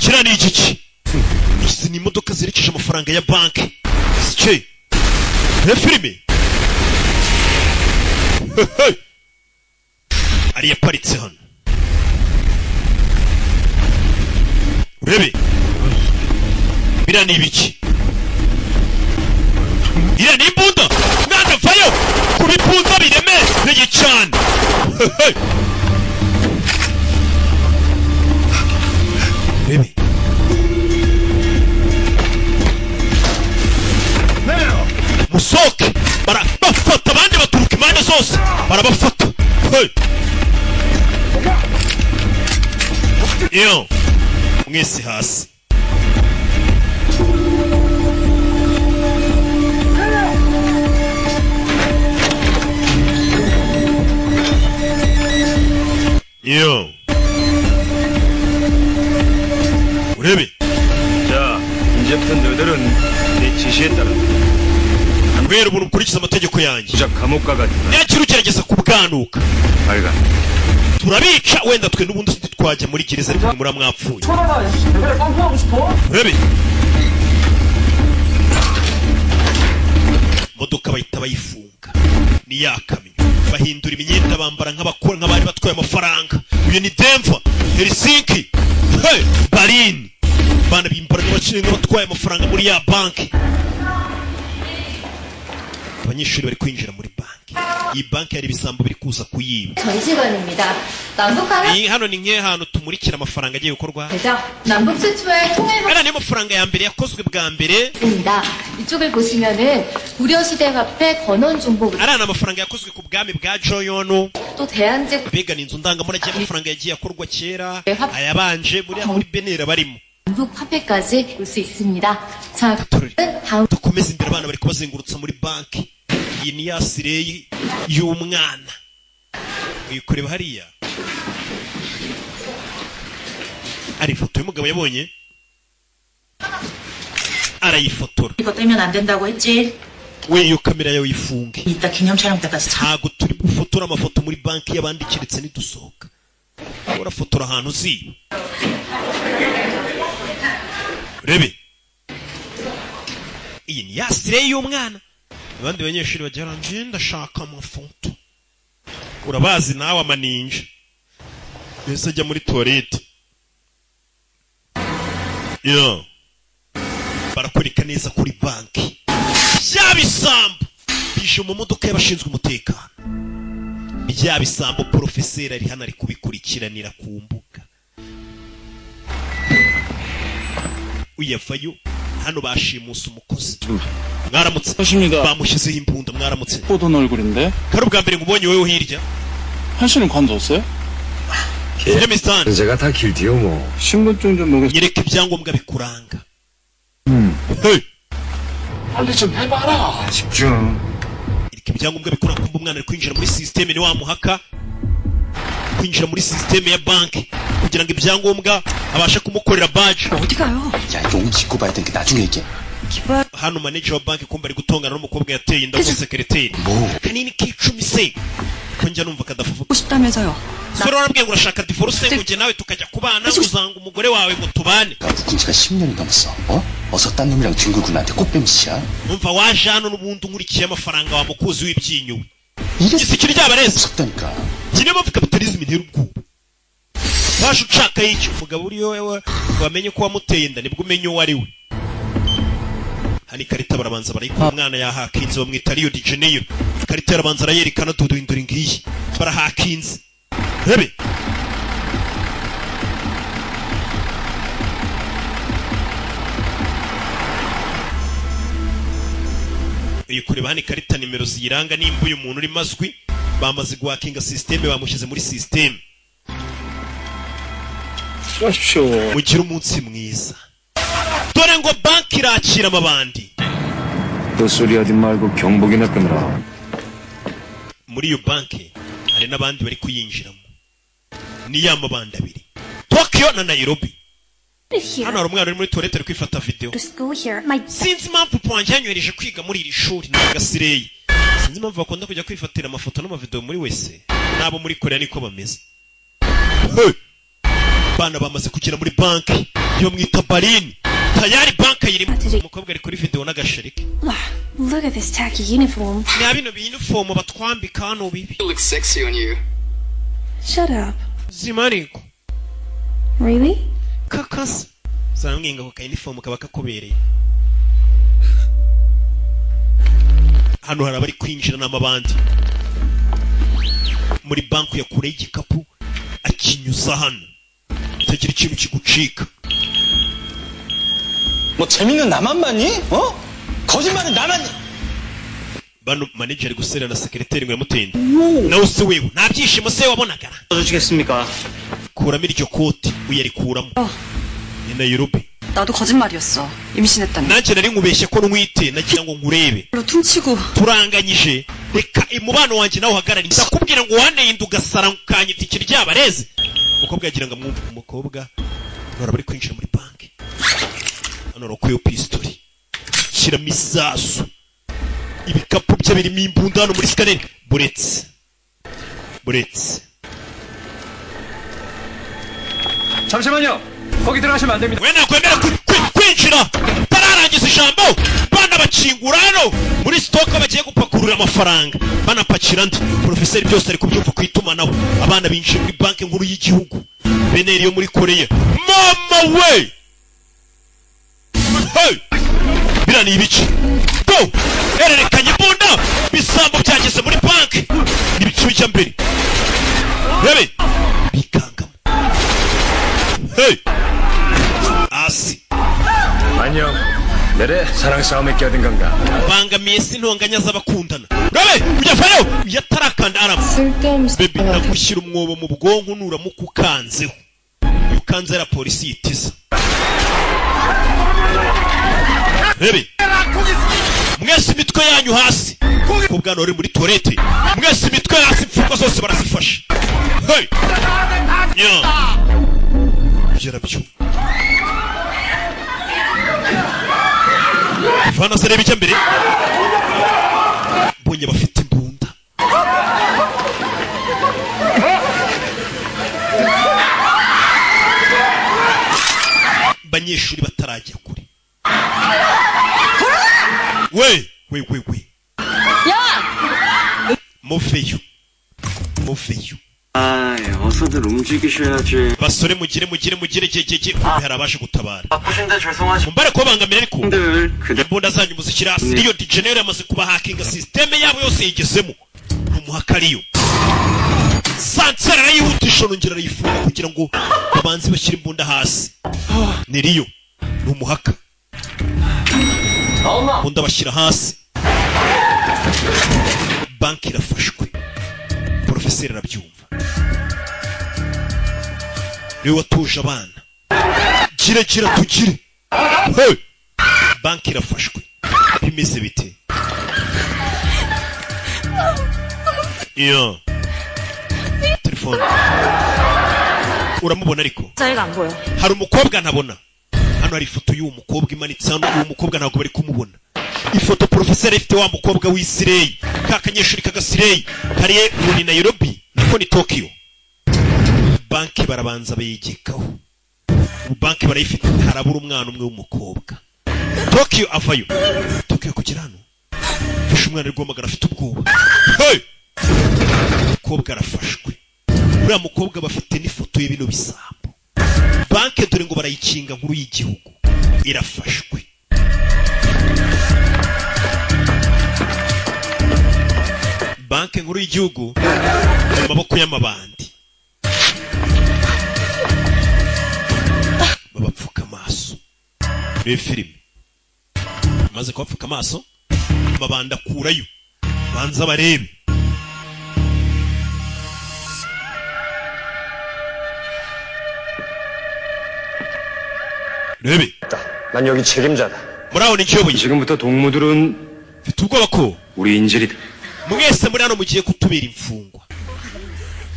kiriya ni igiki izi ni imodoka zerekeje amafaranga ya banki sike reba filime hey ari yaparitse hano urebe biriya ni ibiki iriya ni imbunda mwana vayo ku bipunda biremereye cyane urebe musoke barabafata abandi baturuka impande zose barabafata iyo mwese hasi iyo urebe 자, 이제부터 너희들은 내 지시에 따라 kubera umuntu ukurikiza amategeko yanjye 부작 감옥과 같은 ntihagire ugerageza kubwanuka 발간. turabica wenda twe n'ubundi twajya muri gereza ariko muri mwapfuye urebe imodoka bahita bayifunga ni yakamyo bahindura imyenda bambara nk'abakora nk'abari batwaye amafaranga uyu ni Denver Helsinki Berlin bana bimbara nk'abatwaye amafaranga muri ya banki abanyeshuri bari kwinjira muri banki iyi banki hari ibisambo biri kuza kuyiba 전시관입니다. 남북한은 iyi hano ni nk'ahantu tumurikira amafaranga agiye gukorwa 남북 최초의 통일 aya niyo mafaranga ya mbere yakozwe bwa mbere 입니다. 이쪽을 보시면은 고려시대 화폐 건원중복 ariya ni amafaranga yakozwe ku bwami bwa joyono 또 대한제 mbega ni inzu ndangamurage y'amafaranga yagiye akorwa kera ayabanje muri benera barimo 남북 화폐까지 볼 수 있습니다. 자, 다음 dukomeze imbere abana bari kubazengurutsa muri banki iyi ni ya sireyi y'umwana uyikureba hariya hari ifoto y'umugabo yabonye arayifotora 이거 떼면 안 된다고 했지? we iyo kamera yawe yifunge 이따 기념 촬영 때까지 ntago turi gufotora amafoto muri banki y'abandi keretse nidusohoka urafotora ahantu uziba rebe iyi ni ya sireyi y'umwana abandi banyeshuri bagira nje ndashaka amafoto urabazi nawe amaninja mbese ajya muri toilette yo barakwereka neza kuri banki bya bisambo bije mu modoka y'abashinzwe umutekano bya bisambo porofeseri ari hano ari kubikurikiranira ku mbuga uyavayo hano bashimusa umukozi mwaramutse bamushyizeho imbunda mwaramutse 보던 얼굴인데 kari ubwa mbere ngubonye wowe hirya 한씨는 관뒀어요? Afghanistan 제가 다 길디요 뭐. 신분증 좀 먹여. nyereka ibyangombwa bikuranga 빨리 좀 해봐라. 집중. nyereka ibyangombwa bikuranga kumva umwana ari kwinjira muri systeme ni wa muhaka kwinjira muri systeme ya banki kugira ngo ibyangombwa abashe kumukorera badge 어디 가요? 야, 용 짓고 봐야 되니까 나중에 얘기해. hano manager wa banki kumva ari gutongana n'umukobwa yateye inda muri secretary kanini k'icumi se ko njya numva kadafufuka 싶다면서요. sore warambwiye ngo urashaka divorce ngo nawe tukajya kubana uzanga umugore wawe ngo tubane 묶은 지가 10년이 넘었어. 어? 어서 딴 놈이랑 뒹굴고 나한테 꽃뱀짓이야. umva waje hano n'ubundi unkurikiye amafaranga wa mukuzi w'ibyinyo igisikiri ry'abarezi 무섭다니까. njye niyo mpamvu kapitalism intera ubwoba waje ucaka y'iki umugabo uriyo wewe wamenye ko wamuteye inda nibwo umenye uwo ari we hano ikarita barabanza barayikura umwana yahakinze bamwita Rio de Janeiro ikarita yarabanza arayerekana duduhindura ngiyi barahakinze rebe uyu kureba hano ikarita nimero ziyiranga nimba uyu muntu uri mazwi bamaze guhakinga systeme bamushyize muri systeme mugire umunsi mwiza dore ngo banki irakira amabandi 헛소리 하지 말고 경복이나 끊으라. muri iyo banki hari n'abandi bari kuyinjiramo ni ya mabandi abiri Tokyo na Nairobi hano hari umwana uri muri toilette ari kwifata video sinzi impamvu pwanjye yanyohereje kwiga muri iri shuri ni agasireyi sinzi impamvu bakunda kujya kwifatira amafoto n'amavideo muri wese n'abo muri Korea niko bameze bana bamaze kugera muri banki yo mwita Berlin tayari banki irimo umukobwa ari kuri video n'agasherike Look at this tacky uniform. ni bino uniform batwambika hano bibi You look sexy on you. Shut up. zimariko Really? kakasa zaramwinga ku uniform kaba kakubereye hano hari abari kwinjira n'amabandi muri banki ya kure y'igikapu akinyuza hano utagira ikintu kigucika 뭐 재밌는 나만 봤니? 어? 거짓말은 나만. bano manager gusera na secretary ngo yamutenda nawe se wewe nta byishimo se wabonaga 어쩌겠습니까? kuramo iryo koti uyarikuramo ni Nairobi 나도 거짓말이었어. 임신했다니. nanjye nari nkubeshye ko ntwite nagira ngo nkurebe 로 퉁치고 turanganyije reka umubano wanjye nawe uhagarare, ndakubwira ngo waneye inda ugasara ukanyita ikiri ry'abarezi. Umukobwa yagira ngo amwumve. Umukobwa nora bari kwinjira muri banki, hano rokuyeho pistori, shyiramo isasu, ibikapu bye birimo imbunda hano muri sikaneri. Buretse 잠시만요. 거기 들어가시면 안 됩니다. we nakwemera kwinjira tararangiza ijambo. Bana bakingura hano muri stoka bagiye gupakurura amafaranga, banapakira ndi. Profeseri byose ari kubyumva ku itumanaho. Abana binjiye muri banki nkuru y'igihugu, beneri yo muri Korea. Mama we, hey, bira ni ibiki? Go ererekanye imbunda, bisambo byageze muri banki. Nibicu bijya mbere, rebe bikangamo. Hey, asi 안녕. 내래 사랑 싸움에 끼어든 건가? bangamiye sintonganya z'abakundana. Rebe ujyafayo yatarakanda arama. 쓸데없이 Baby nagushyira umwobo mu bwonko nuramuka ukanzeho. Ukanze la polisi yitiza. Rebe mwese imitwe yanyu hasi. Ko bwana uri muri toilette, mwese imitwe hasi, imfuko zose barazifasha. Hey, yeah, byarabyo. Ivana se reba ijya mbere, mbonye bafite imbunda. Banyeshuri batarajya kure. We 야! muveyo. 어서들 움직이셔야지. basore mugire jejeje, hari abashe gutabara. 바쁘신데 죄송하시. Mumbare ko bangamira ariko 그대 imbunda zanyu muzishyira hasi. Rio de Janeiro yamaze kuba hackinga systeme yabo yose yigezemo. Umuhaka Rio Sansara arayihutisha nongera arayifunga kugira ngo babanze bashyire imbunda hasi. Ni Rio, ni umuhaka. Imbunda bashyira hasi, banki irafashwe. Profeseri arabyumva. Niwe watuje abana. Gira tugire. Hey! Banki irafashwe. Bimeze bite? Iyo telefone uramubona ariko 자리가 안 보여. hari umukobwa ntabona. Hano hari ifoto y'uwo mukobwa imanitse hano. Uwo mukobwa ntabwo bari kumubona. Ifoto profeseri ifite wa mukobwa w'Isireyi, ka kanyeshuri k'Agasireyi kari muri Nairobi nako ni Tokyo. Banki barabanza bayigikaho. Banki barayifite, harabura umwana umwe w'umukobwa. Tokyo avayo. Tokyo kugera hano, fisha umwana ari guhamagara afite ubwoba. Hey! Umukobwa arafashwe. Uriya mukobwa bafite n'ifoto y'ibino bisambo. Banki dore ngo barayikinga nkuru y'igihugu irafashwe. Banki nkuru y'igihugu mu maboko y'amabandi. Babapfuka amaso. Reba filime maze kubapfuka amaso, amabandi akurayo, banza barebe. Rebe 난 여기 책임자다. muraho ni kiyoboye. 지금부터 동무들은 mfite ubwoba ko 우리 인질이다. mwese muri hano mugiye kutubera imfungwa.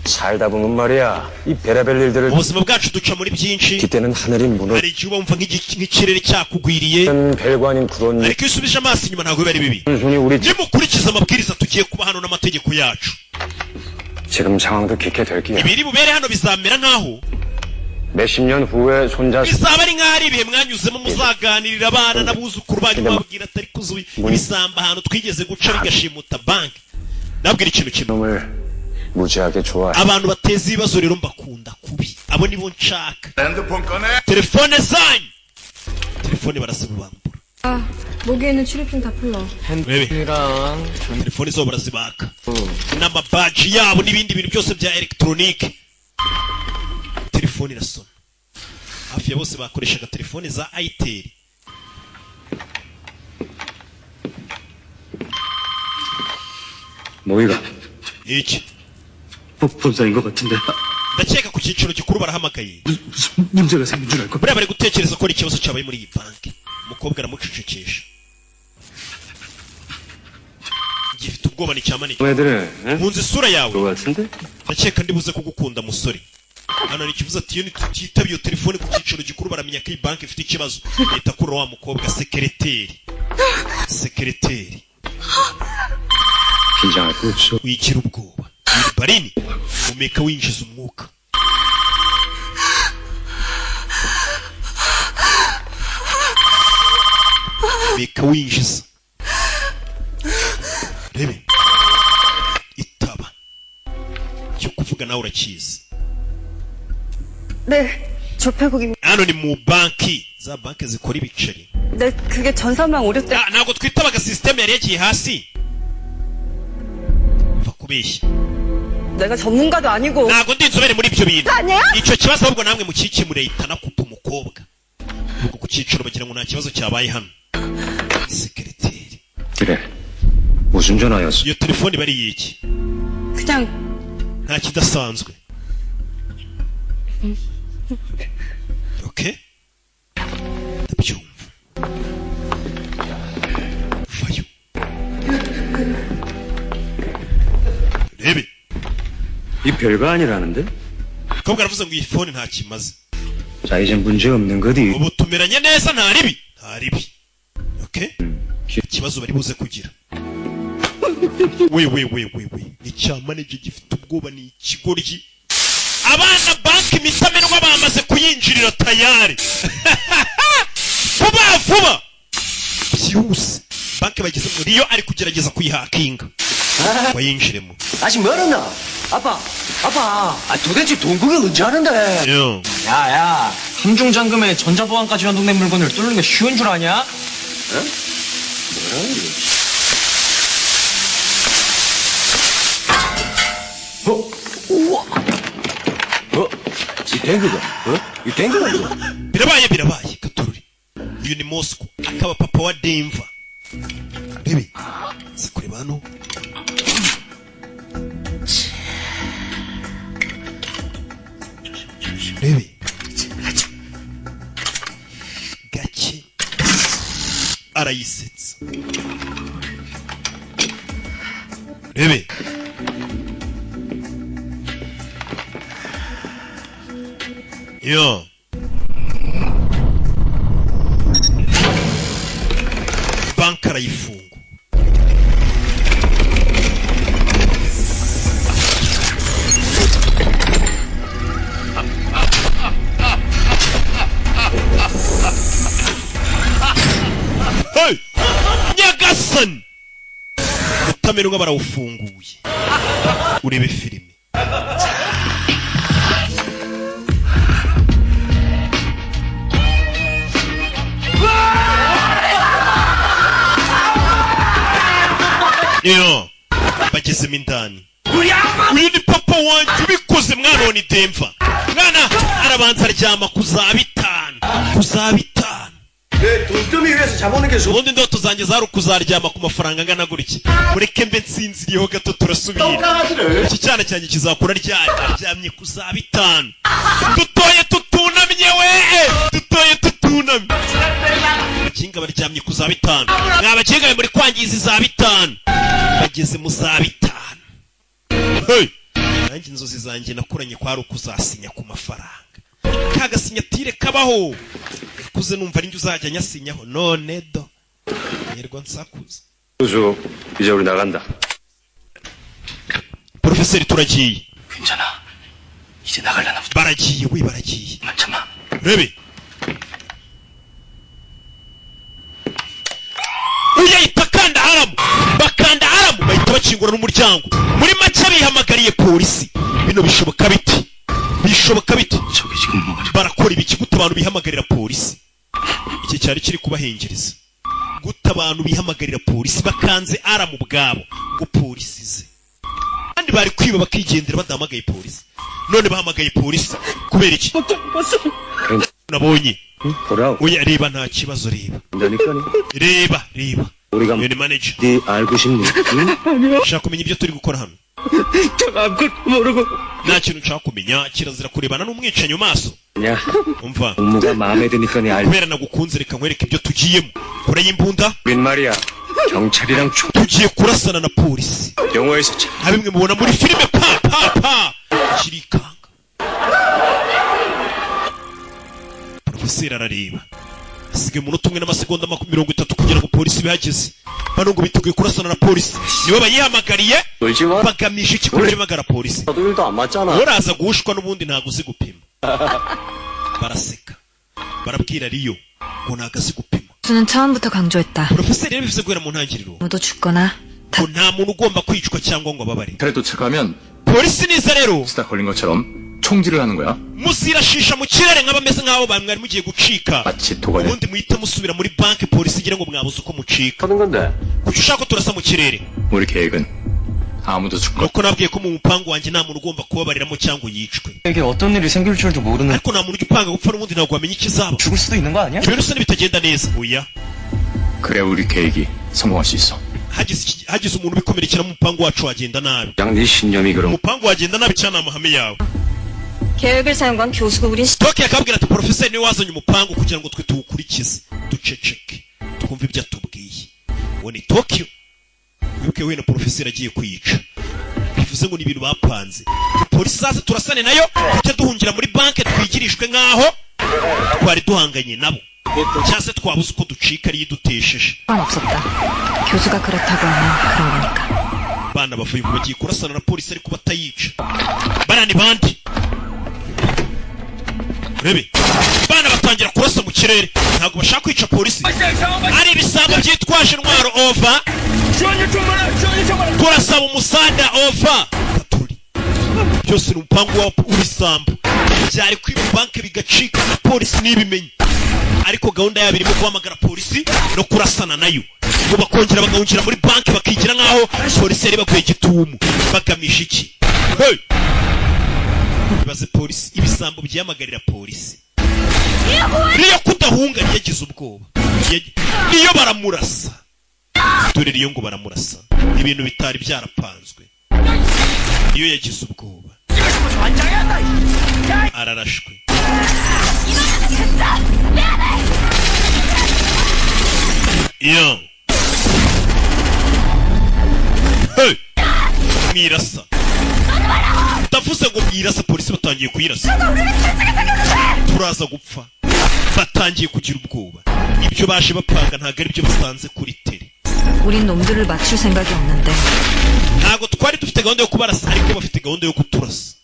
살다 보면 말이야, 이 별의별 일들을 mu buzima bwacu duca muri byinshi. 그때는 하늘이 무너. hari igihe uba wumva nk'ikirere cyakugwiriye, 별거 아닌 그런 ariko iyo usubije amaso inyuma ntabwo biba ari bibi. 순순히 우리 nimukurikiza amabwiriza tugiye kuba hano n'amategeko yacu. 지금 상황도 깊게 될 기야. ibiri bubere hano bizamera nk'aho 몇십 년 후에 손자 bizaba ari nk'aho ari ibihe mwanyuzemo muzaganirira abana n'abuzukuru banyu bababwira atari kuzuye ibisamba ahantu twigeze guca bigashimuta banki. nabwira ikintu kimwe, 놈을 무지하게 좋아해. abantu bateza ibibazo rero mbakunda kubi, abo nibo nshaka. telefone zanyu, telefone barazibambura. 목에 있는 출입증 다 풀러. telefone zabo barazibaka, n'amabaji yabo n'ibindi bintu byose bya elegitoronike. telefone irasona. hafi ya bose bakoreshaga telefone za Itel. 모이가 iki 본사인 것 같은데. ndakeka ku cyiciro gikuru barahamagaye. 무슨 문제가 생긴 줄 알고. buriya bari gutekereza ko ari ikibazo cyabaye muri iyi banki. umukobwa aramucecekesha, gifite ubwoba ni cyamanike 애들은 nkunze isura yawe 그거 같은데? ndakeka ndibuze kugukunda musore hano hari ikibazo ati iyo ntititaba iyo telefone ku cyiciro gikuru baramenya ko iyi banki ifite ikibazo leta kuri wa mukobwa sekereteri 긴장할 거 없어. wigira ubwoba barini umeka winjiza umwuka umeka winjiza rebe itaba cyo kuvuga nawe urakizi 네, 조폐국입니다. hano ni mu banki za banki zikora ibiceri 네, 그게 전산망 오류 때. ntabwo twitabaga sisiteme yari yagiye hasi va kubeshya 내가 전문가도 아니고. ntabwo ndi inzobere muri ibyo bintu 아니야? icyo kibazo ahubwo namwe mukikemure ihitana kupa umukobwa ubwo ku cyiciro bagira ngo nta kibazo cyabaye hano sekereteri 그래. 무슨 전화였어? iyo telefone bari yiki 그냥 nta kidasanzwe okay ndabyumva vayo rebe 이 별거 아니라는데? kobwa aravuze ngo iyi phone nta kimaze 자, 이젠 문제 없는 거지. ubu tumeranye neza nta ribi okay ikibazo bari buze kugira we ni cyamanege gifite ubwoba ni ikigoryi abana banki imitamenwa bamaze kuyinjirira tayari vuba byihuse banki bageze muri yo ari kugerageza kuyihakinga bayinjiremo 아직 멀었나? 아빠, 도대체 돈 구경 언제 하는데? 야, 함중잔금에 전자보안까지 연동된 물건을 뚫는 게 쉬운 줄 아냐? 응? 뭐라는 게? 우와! 이 탱크가, 이 탱크가 이거? birabaye gatoruri uyu ni Moscow akaba papa wa Denver rebe zikureba hano rebe gake arayisetsa rebe yo banki arayifunga hey! nyagasani utamerunga barawufunguye urebe filime iyo bagezemo indani uyu ni papa wanjye ubikoze mwana wa ni Denver mwana arabanza aryama ku za bitanu 돈더미 위에서 잡아오는 게 ubundi ndoto zanjye zari ukuzaryama ku mafaranga angana gutya mureke mbe nsinziriyeho gato turasubira iki cyana cyanjye kizakura aryamye ku za bitanu dutoye tutunamye abakinga baryamye ku za bitanu mwabakinga muri kwangiza za bitanu bageze mu za bitanu hey! nanjye inzozi zanjye nakuranye kwari ukuzasinya ku mafaranga kagasinyatire kabaho kuze numva ari njye uzajya nyasinyaho none do yerwa nsakuza 수수, 이제 우리 나간다. Profeseri turagiye 괜찮아. 이제 나가려나 보다. baragiye 참아. rebe uyahita bakanda aramu bahita bakingura n'umuryango muri make bihamagariye polisi bino bishoboka biti 저기 지금 뭐 barakora ibiki gute abantu bihamagarira polisi iki cyari kiri kubahengereza gute abantu bihamagarira polisi bakanze aramu bwabo ngo polisi ze kandi bari kwiba bakigendera badahamagaye polisi none bahamagaye polisi kubera iki nabonye oya reba nta kibazo reba uyu ni manager ushaka kumenya ibyo turi gukora hano nta kintu nshaka kumenya kirazira kurebana n'umwicanyi mu maso umva kubera nagukunze reka nkwereke ibyo tugiyemo kure y'imbunda tugiye kurasana na polisi 영화에서 nka bimwe mubona muri filime pa kirikanga. Profeseri arareba asigaye umunota umwe n'amasegonda 30 kugira ngo polisi bihageze. Bano ngo bitugiye kurasana na polisi nibo bayihamagariye bagamije iki kuri magara polisi. Uraza gushwa n'ubundi ntago uzi gupima. Baraseka barabwira Riyo ngo ntago azi gupima. 교수는 처음부터 강조했다. Profeseri yabivuze guhera mu ntangiriro 모두 죽거나 ko nta muntu ugomba kwicwa cyangwa ngo ababare. 그래도 체크하면 polisi niza rero 스타 걸린 것처럼 총질을 하는 거야. musirashisha mu kirere nk'abameze nk'abo mwari mugiye gucika. 마치 도관에 ubundi muhita musubira muri banki polisi igira ngo mwabuze uko mucika. kuki ushaka ko turasa mu kirere? 우리 계획은 아무도 죽고. nuko nabwiye ko mu mupangu wanjye nta muntu ugomba kubabariramo cyangwa yicwe. 이게 어떤 일이 생길 줄도 모르는. ariko nta muntu ujya upanga gupfa n'ubundi ntabwo wamenya ikizaba. 죽을 수도 있는 거 아니야? ibintu bisa n'ibitagenda neza. oya 그래 우리 계획이 성공할 수 있어. hagize umuntu ubikomerekera mu mupangu wacu wagenda nabi. 네 신념이 그럼 umupangu wagenda nabi cyane amahame yawe. 계획을 사용한 교수가 우린 Toki akabwira ati profeseri niwe wazanye umupangu kugira ngo twe tuwukurikize duceceke twumve ibyo atubwiye. uwo ni Tokyo. wibuke we na profeseri agiye kwica bivuze ngo ni ibintu bapanze. polisi zaze turasane nayo tujye duhungira muri banki twigirishwe nk'aho twari duhanganye nabo cyangwa se twabuze uko ducika ari idutesheje. 상관없었다. 교수가 그렇다고 하면 그런 거니까. bana bavuye ngo bagiye kurasana na polisi ariko batayica. bana ni bandi rebe bana batangira kurasa mu kirere ntabwo bashaka kwica polisi. ari ibisambo byitwaje intwaro ova turasaba umusanda ova byose ni umupangu w'ibisambo byari kwiba banki bigacika na polisi n'ibimenyi. ariko gahunda yabo irimo guhamagara polisi no kurasana nayo ngo bakongera bagahungira muri banki bakigira nk'aho polisi yari baguye gitumu. bagamije iki? ibaze polisi ibisambo byihamagarira polisi niyo kudahunga yagize ubwoba niyo baramurasa. dore Riyo ngo baramurasa ibintu bitari byarapanzwe. niyo yagize ubwoba ararashwe. iyo mwirasa ndavuze ngo mwirasa polisi batangiye kuyirasa turaza gupfa. batangiye kugira ubwoba. ibyo baje bapanga ntabwo ari byo basanze kuri tere. 우린 놈들을 맞출 생각이 없는데. ntabwo twari dufite gahunda yo kubarasa ariko bafite gahunda yo kuturasa.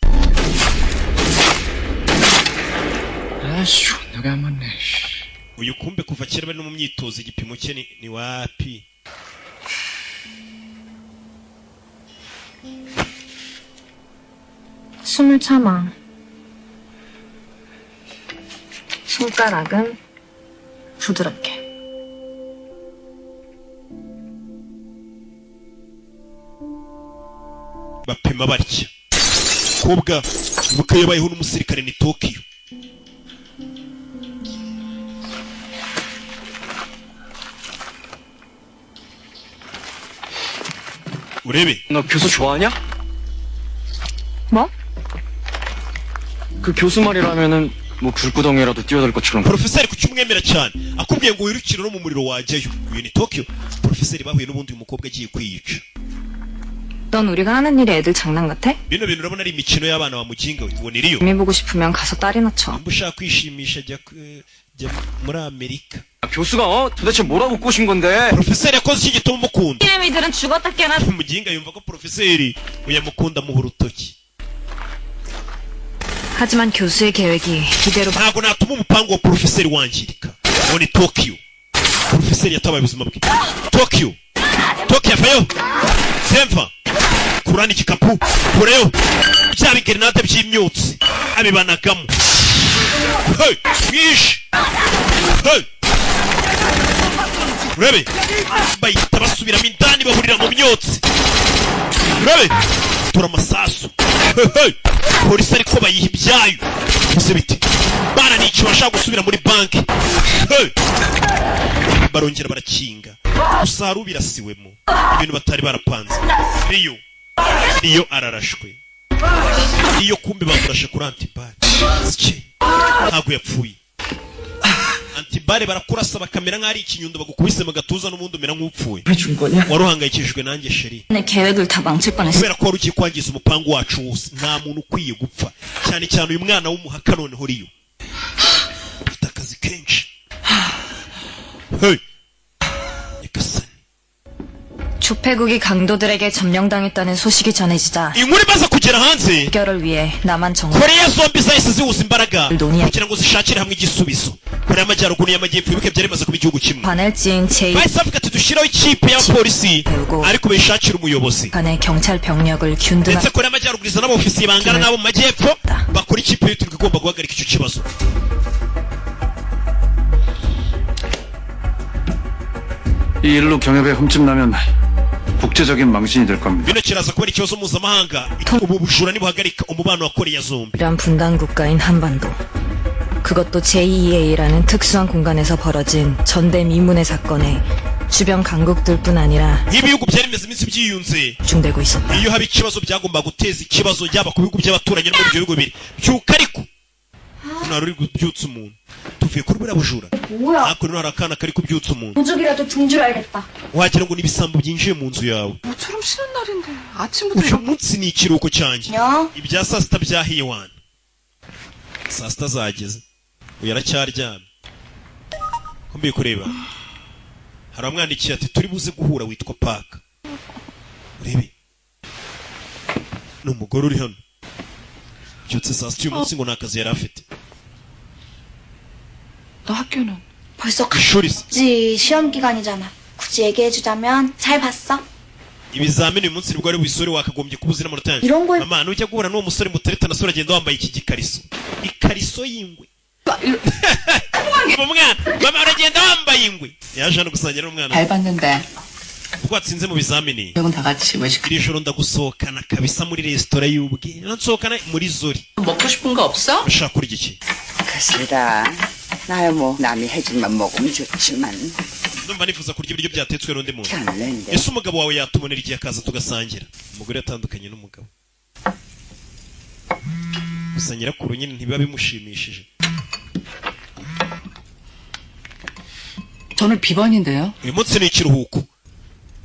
내가 안 맞네. uyu kumbe kuva kera bari no mu myitozo igipimo cye ni wapi? 숨을 참아. 손가락은 부드럽게. bapima batya. kobwa buka yabayeho n'umusirikare ni Tokyo. urebe 너 교수 좋아하냐? 뭐? 그 교수 말이라면은 뭐 굴구덩이라도 뛰어들 것처럼. Profeseri kuki umwemera cyane akubwiye ngo wirukire no mu muriro wajyayo. uyu ni Tokyo. Profeseri bahuye n'ubundi umukobwa agiye kwiyica. 넌 우리가 하는 일이 애들 장난 같아? bino bintu urabona ari imikino y'abana wa muginga we. uwo ni Riyo. 재미 보고 싶으면 가서 딸이나 쳐. nimba ushaka kwishimisha jya muri Amerika. 교수가 도대체 뭐라고 꼬신 건데? Profeseri yakoze iki gituma umukunda? 이들은 죽었다 깨나. umuginga yumva ko Profeseri uyamukunda amuha urutoki. 하지만 교수의 계획이 이대로 ntabwo natuma umupangu wa Profeseri wangirika. uwo ni Tokyo. Profeseri yatabaye ubuzima bwe. Tokyo avayo semva kurana igikapu kureyo bya bigerinade by'imyotsi abibanagamo. mwishe urebe bahita basubiramo indani bahurira mu myotsi. urebe tura amasasu. polisi ariko bayiha ibyayo gusa biti bana nicyo bashaka gusubira muri banki. barongera barakinga gusa hari ubirasiwemo ibintu batari barapanze. Riyo ararashwe. Riyo kumbe bamurashe kuri antibari ntabwo yapfuye. antibare barakurasa bakamera nk'ari ikinyundo bagukubise mu gatuza n'ubundi umera nk'upfuye 해준 거냐? wari uhangayikishijwe nanjye sheri 내 계획을 다 망칠 뻔했어. kubera ko wari ugiye kwangiza umupangu wacu wose nta muntu ukwiye gupfa cyane cyane uyu mwana w'umuhaka noneho uriyo ufite akazi kenshi hey nyagasani 조폐국이 강도들에게 점령당했다는 소식이 전해지자 inkuru imaze kugera hanze 해결을 위해 남한 정부 koreya zombi zahise zihuza imbaraga 논의해 kugira ngo zishakire hamwe igisubizo koreya y'amajyaruguru n'iy'amajyepfo ibihugu byari bimaze kuba igihugu kimwe 관할지인 제2 bahise bavuga ati dushyiraho ikipe y'abapolisi ariko bayishakira umuyobozi 간의 경찰 병력을 균등한 ndetse koreya y'amajyaruguru izana abofisiye bangana n'abo mu majyepfo bakora ikipe y'uturwa igomba guhagarika icyo kibazo 이 일로 경협에 흠집 나면 국제적인 망신이 될 겁니다. bino kiraza kubera ikibazo mpuzamahanga ubu bujura nibuhagarika umubano wa koreya zombi 이란 분단 국가인 한반도 그것도 제2EA라는 특수한 공간에서 벌어진 전대미문의 사건에 주변 강국들뿐 아니라 nk'ibihugu byari bimeze iminsi byiyunze 중되고 있었다. iyo haba ikibazo byagomba guteza ikibazo yaba ku bihugu by'abaturanyi no mu bihugu bibiri byuka ariko hano hari uri kubyutsa umuntu tuvuye kuri buriya bujura 뭐야? hakuno hari akana kari kubyutsa umuntu 도둑이라도 든 줄 알겠다. wagira ngo ni ibisambo byinjiye mu nzu yawe 모처럼 쉬는 날인데 아침부터 uyu munsi ni ikiruhuko cyanjye 야, ibya saa sita byahiye wana saa sita zageze uyu aracyaryamye ko mbiye kureba hari amwandikiye ati turi buze guhura witwa paka urebe ni umugore uri hano byutse saa sita uyu munsi ngo nta kazi yari afite 너 학교는? 벌써 ishuri se 갔지. 시험 기간이잖아. 굳이 얘기해주자면 잘 봤어? ibizamini uyu munsi nibwo ari wisore wakagombye kuba uzi n'amanota yanjye 이런 거에 mama nujya guhura n'uwo musore muteretana sura agenda wambaye iki gikariso ikariso y'ingwe umwana mama uragenda wambaye ingwe yaje hano gusangira n'umwana 잘 봤는데 ubwo watsinze mu bizamini 여러분 다 같이 외식 iri joro ndagusohokana kabisa muri resitora y'ubwe nsohokana muri zori 먹고 싶은 거 없어? ushaka kurya iki 글쎄다. 나야 뭐 남이 해준만 먹으면 좋지만 ndumva nifuza kurya ibiryo byatetswe n'undi muntu 않는데. ese umugabo wawe yatubonera igihe akaza tugasangira umugore yatandukanye n'umugabo gusa nyirakuru nyine ntibiba bimushimishije 저는 비번인데요. uyu munsi ni ikiruhuko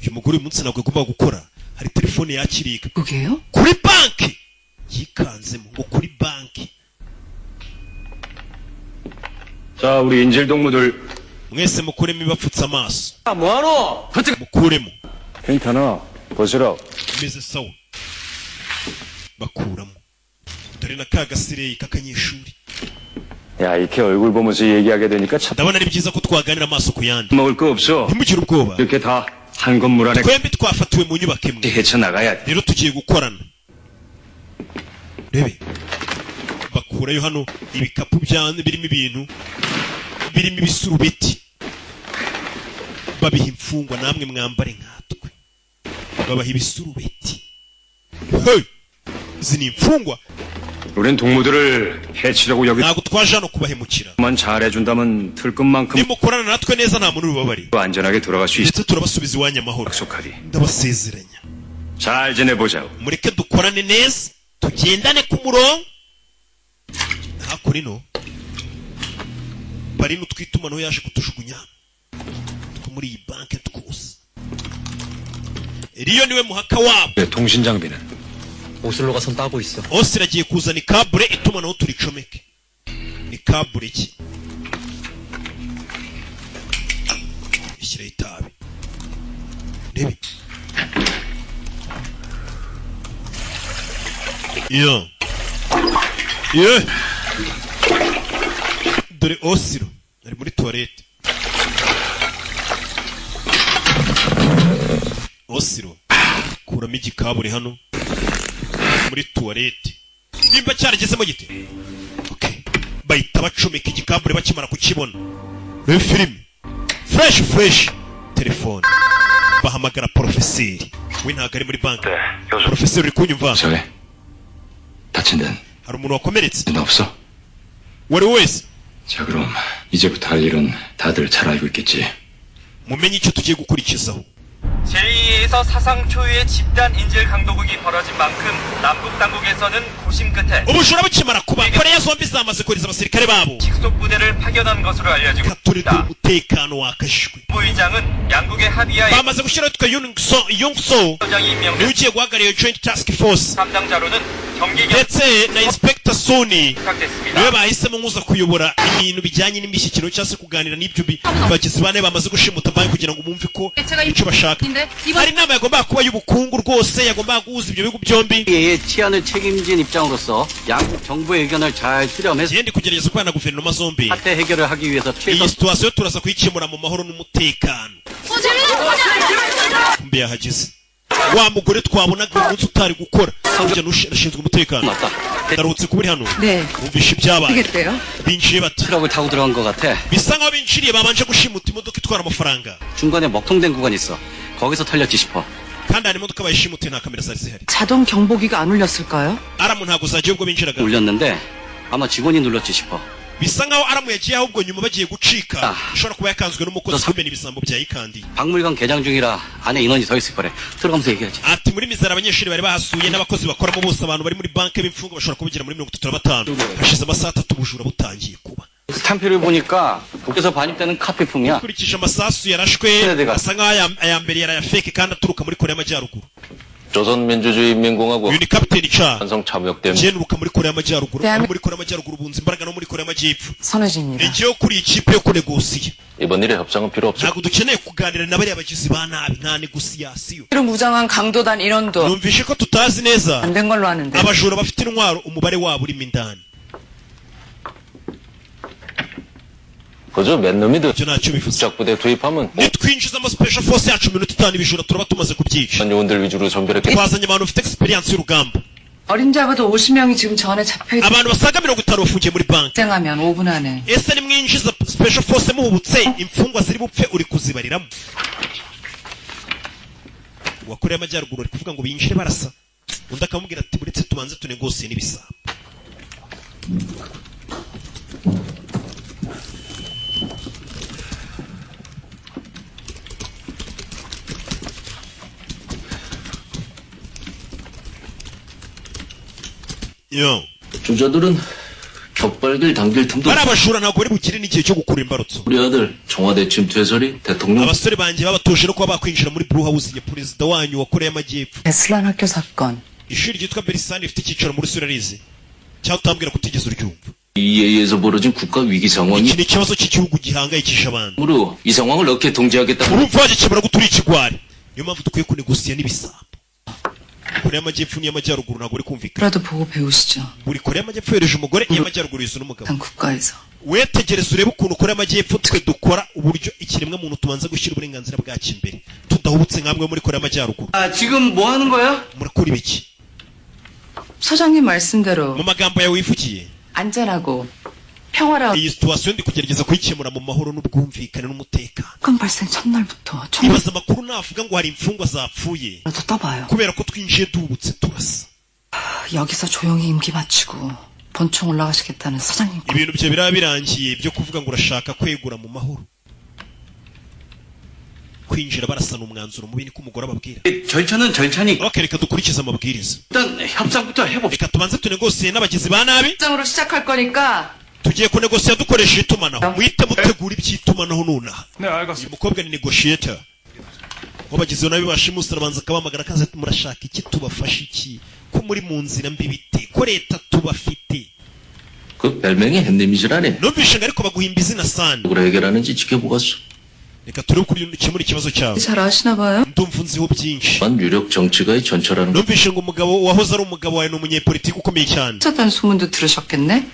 uyu mugore uyu munsi ntabwo agomba gukora hari telefone yakiriye 그게요? kuri banki yikanzemo ngo kuri banki 자, 우리 인질 동무들 mwese mukuremo ibapfutse amaso 야, 뭐하노? mukuremo 괜찮아. 벗으라. imeze sawa bakuramo dore na ka gasireyi k'akanyeshuri 야, 이렇게 얼굴 보면서 얘기하게 되니까 참 ndabona ari byiza ko twaganira amaso ku yandi 먹을 거 없어. ntimugire ubwoba 이렇게 다 한 건물 안에 twembi twafatiwe mu nyubako imwe 헤쳐나가야 돼. rero tugiye gukorana rebe bakurayo hano ibikapu birimo ibintu birimo ibisurubeti babiha imfungwa namwe mwambare nkatwe babaha ibisurubeti hey! izi ni imfungwa 우린 동무들을 해치려고 여기 ntabwo twaje hano kubahemukira 만 잘해준다면 틀끝만큼 nimukorana natwe neza nta muntu ubibabariye 안전하게 돌아갈 수 있어. ndetse turabasubiza iwanyu amahoro 약속하리. ndabasezeranya 잘 지내보자고. mureke dukorane neza tugendane ku murongo hakurino bari n'utwitumanaho yaje kutujugunya two muri iyi banki twose riyo niwe muhaka wabo 네, 통신 장비는 오슬로가 손 따고 있어. ose iragiye kuzana ikabure itumanaho turicomeke ni kabure ki ishyiraho itabi rebe iyo dore osiro ari muri toilette osiro kuramo igikabure hano muri toilette nimba cyaragezemo gite okay bahita bacomeka igikabure bakimara kukibona rero filime fresh telefone bahamagara porofeseri we ntabwo ari muri banki porofeseri uri kunyumva 저래 다친 데는 hari umuntu wakomeretse 없어? wari wese 자 그럼 이제부터 할 일은 다들 잘 알고 있겠지. mumenye icyo tugiye gukurikizaho 제2 여기서 사상 초유의 집단 인질 강도극이 벌어진 만큼 남북 당국에서는 고심 끝에 ubujura bukimara kuba koreya zombi zamaze kohereza abasirikare babo 직속 부대를 파견한 것으로 알려지고 turindira umutekano wakajijwe 부의장은 양국의 합의하에 bamaze gushyiraho yitwa Yungso 부장이 niwe 임명된 ugiye guhagararira joint task force 담당자로는 정기경 ndetse na inspector Soni 부탁됐습니다. niwe bahisemo nkuza kuyobora ibintu bijyanye n'imishyikirano cyangwa se kuganira n'ibyo bagizi bane bamaze gushimuta banki kugira ngo bumve ko icyo bashaka hari inama yagombaga kuba y'ubukungu rwose yagombaga guhuza ibyo bihugu byombi 치안을 책임진 입장으로서 양국 정부의 의견을 잘 수렴해서 ndi kugerageza kubana na guverinoma zombi 사태 해결을 하기 위해서 iyi situation turaza kuyikemura mu mahoro n'umutekano kumbe yahageze wa mugore twabonaga umunsi utari gukora ashinzwe umutekano ndarutse kuba uri hano wumvishe ibyabaye binjiye bati 트럭을 타고 들어간 것 같아. bisa nkaho binjiriye babanje gushimuta imodoka itwara amafaranga 중간에 먹통된 구간이 있어. 거기서 털렸지 싶어. kandi hari imodoka bayishimutiye nta kamera zari zihari 자동 경보기가 안 울렸을까요? aramu ntabwo zagiye ubwo binjiraga 울렸는데 아마 직원이 눌렀지 싶어. bisa nkaho aramu yagiye ahubwo nyuma bagiye gucika ishobora kuba yakanzwe n'umukozi kumena ibisambo byayikandiye 박물관 개장 중이라 안에 인원이 더 있을 거래. 들어가면서 얘기하지. ati muri mizara abanyeshuri bari bahasuye n'abakozi bakoramo bose abantu bari muri banki b'imfungwa bashobora kubigira muri 35 hashize amasaha 3 ubujura butangiye kuba 스탬프를 보니까 북에서 반입되는 카피품이야. kurikije amasasu yarashwe asa nkaho aya mbere yarayafeke kandi aturuka muri Korea y'Amajyaruguru 조선민주주의인민공화국 kapiteni cha 한성 참역됨 jenuruka muri Korea y'Amajyaruguru muri Korea y'Amajyaruguru bunzi imbaraga no muri Korea y'Amajyepfo 선해집니다. igiye kuri ikipe yo kunegosiya 이번 일에 협상은 필요 없어. ntabwo dukeneye kuganira na bariya bagizi ba nabi nta negosiyasiyo 무장한 강도단 인원도 numvishe ko tutazi neza 안 된 걸로 아는데. abajura bafite intwaro umubare wabo urimo indani 그저 맨 놈이든 icyo ntacyo bivuze 적부대 투입하면 nitwinjizamo special force yacu minota 5 ibijura turaba tumaze kubyica 요원들 위주로 전별했겠 twazanye abantu bafite experience y'urugamba 어린 자가도 50명이 지금 전에 잡혀있다. abantu basaga 50 bafungiye muri banki 생하면 5분 안에. ese nimwinjiza special force muhubutse imfungwa ziri bupfe uri kuzibariramo wakoreye amajyaruguru ari kuvuga ngo binjire barasa undi akamubwira ati buretse tubanze tunegosiye n'ibisabo 요 주자들은 격발길 당길 틈도 bari abajura ntabwo bari bukire n'igihe cyo gukura imbarutso 우리 아들 청와대 침투해설이 대통령 abasore banjye babatuje no kuba bakwinjira muri Blue House ya perezida wanyu wa Korea y'Amajyepfo 베슬란 학교 사건. ishuri ryitwa Berisani rifite icyicaro muri Surarizi cyangwa utambwira kutigeze uryumva EA에서 벌어진 국가 위기 상황이 iki ni ikibazo cy'igihugu gihangayikisha abantu 으로 이 상황을 어떻게 통제하겠다 urumva wagikemura guturi ikigwari niyo mpamvu dukwiye kunegosiya n'ibisambo Korea y'Amajyepfo n'iy'Amajyaruguru ntabwo uri kumvikana 그래도 보고 배우시죠. buri Korea y'Amajyepfo yereje umugore iy'Amajyaruguru yuzuye n'umugabo 단 국가에서. wetegereza urebe ukuntu Korea y'Amajyepfo twe dukora uburyo ikiremwa muntu tubanza gushyira uburenganzira bwacu imbere tudahubutse nkamwe muri Korea y'Amajyaruguru 지금 뭐 하는 거야? murakora ibiki 서장님 말씀대로 mu magambo yawe wivugiye 안전하고 평화라운 iyi situation ndi kugerageza kuyikemura mu mahoro n'ubwumvikane n'umutekano 사건 발생 첫날부터 총 ibaza amakuru navuga ngo hari imfungwa zapfuye 떠봐요. kubera ko twinjiye duhubutse turasa 여기서 조용히 임기 마치고 본청 올라가시겠다는 서장님. ibintu byo biraba birangiye byo kuvuga ngo urashaka kwegura mu mahoro kwinjira barasana umwanzuro mubi niko umugore ababwira 절차는 절차니 okay reka dukurikize amabwiriza 일단 협상부터 해봅시다. reka tubanze tunegosiye n'abagizi ba nabi 협상으로 시작할 거니까 tugiye kunegosiya dukoresha itumanaho muhite mutegura iby'itumanaho nonaha uyu mukobwa ni negotiator wabagize nabi bashimusi arabanza akabahamagara akaza ati murashaka iki tubafashe iki ko muri mu nzira mbi bite ko leta tubafite 그 별명이 햇님이시라네. numvishe ngo ariko baguhimba izina sana 누구로 해결하는지 지켜보겠소. reka turebe uko ukemura ikibazo cyawe 잘 아시나 봐요? ndumva unziho byinshi 만 유력 정치가의 전철하는 거. numvishe ngo umugabo wahoze ari umugabo wawe ni umunyepolitiki ukomeye cyane 쳤다는 소문도 들으셨겠네?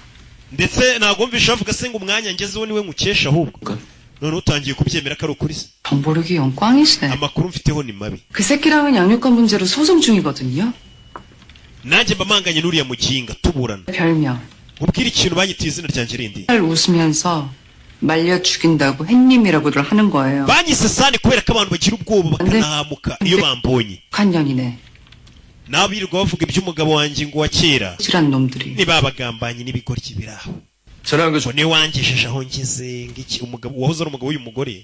ndetse ntabwo mvishe bavuga se ngo umwanya ngezeho niwe nkukesha ahubwo none utangiye kubyemera ko ari ukuri se 정보력이 영광이시네. amakuru mfiteho ni mabi 그 새끼랑은 양육권 문제로 소송 중이거든요. nanjye mba mpanganye n'uriya muginga tuburana 별명. ubwira ikintu banyitiye izina ryanjye rindi 날 웃으면서 말려 죽인다고 햇님이라고들 하는 거예요. banyise sani kubera ko abantu bagira ubwoba bakanahamuka iyo bambonye 한년이네. nabo birirwa bavuga iby'umugabo wanjye ngo wa kera 실한 놈들이. nibabagambanyi n'ibigoryi biraho ngo niwe wangejeje aho ngeze ngiki umugabo wahoze ari umugabo w'uyu mugore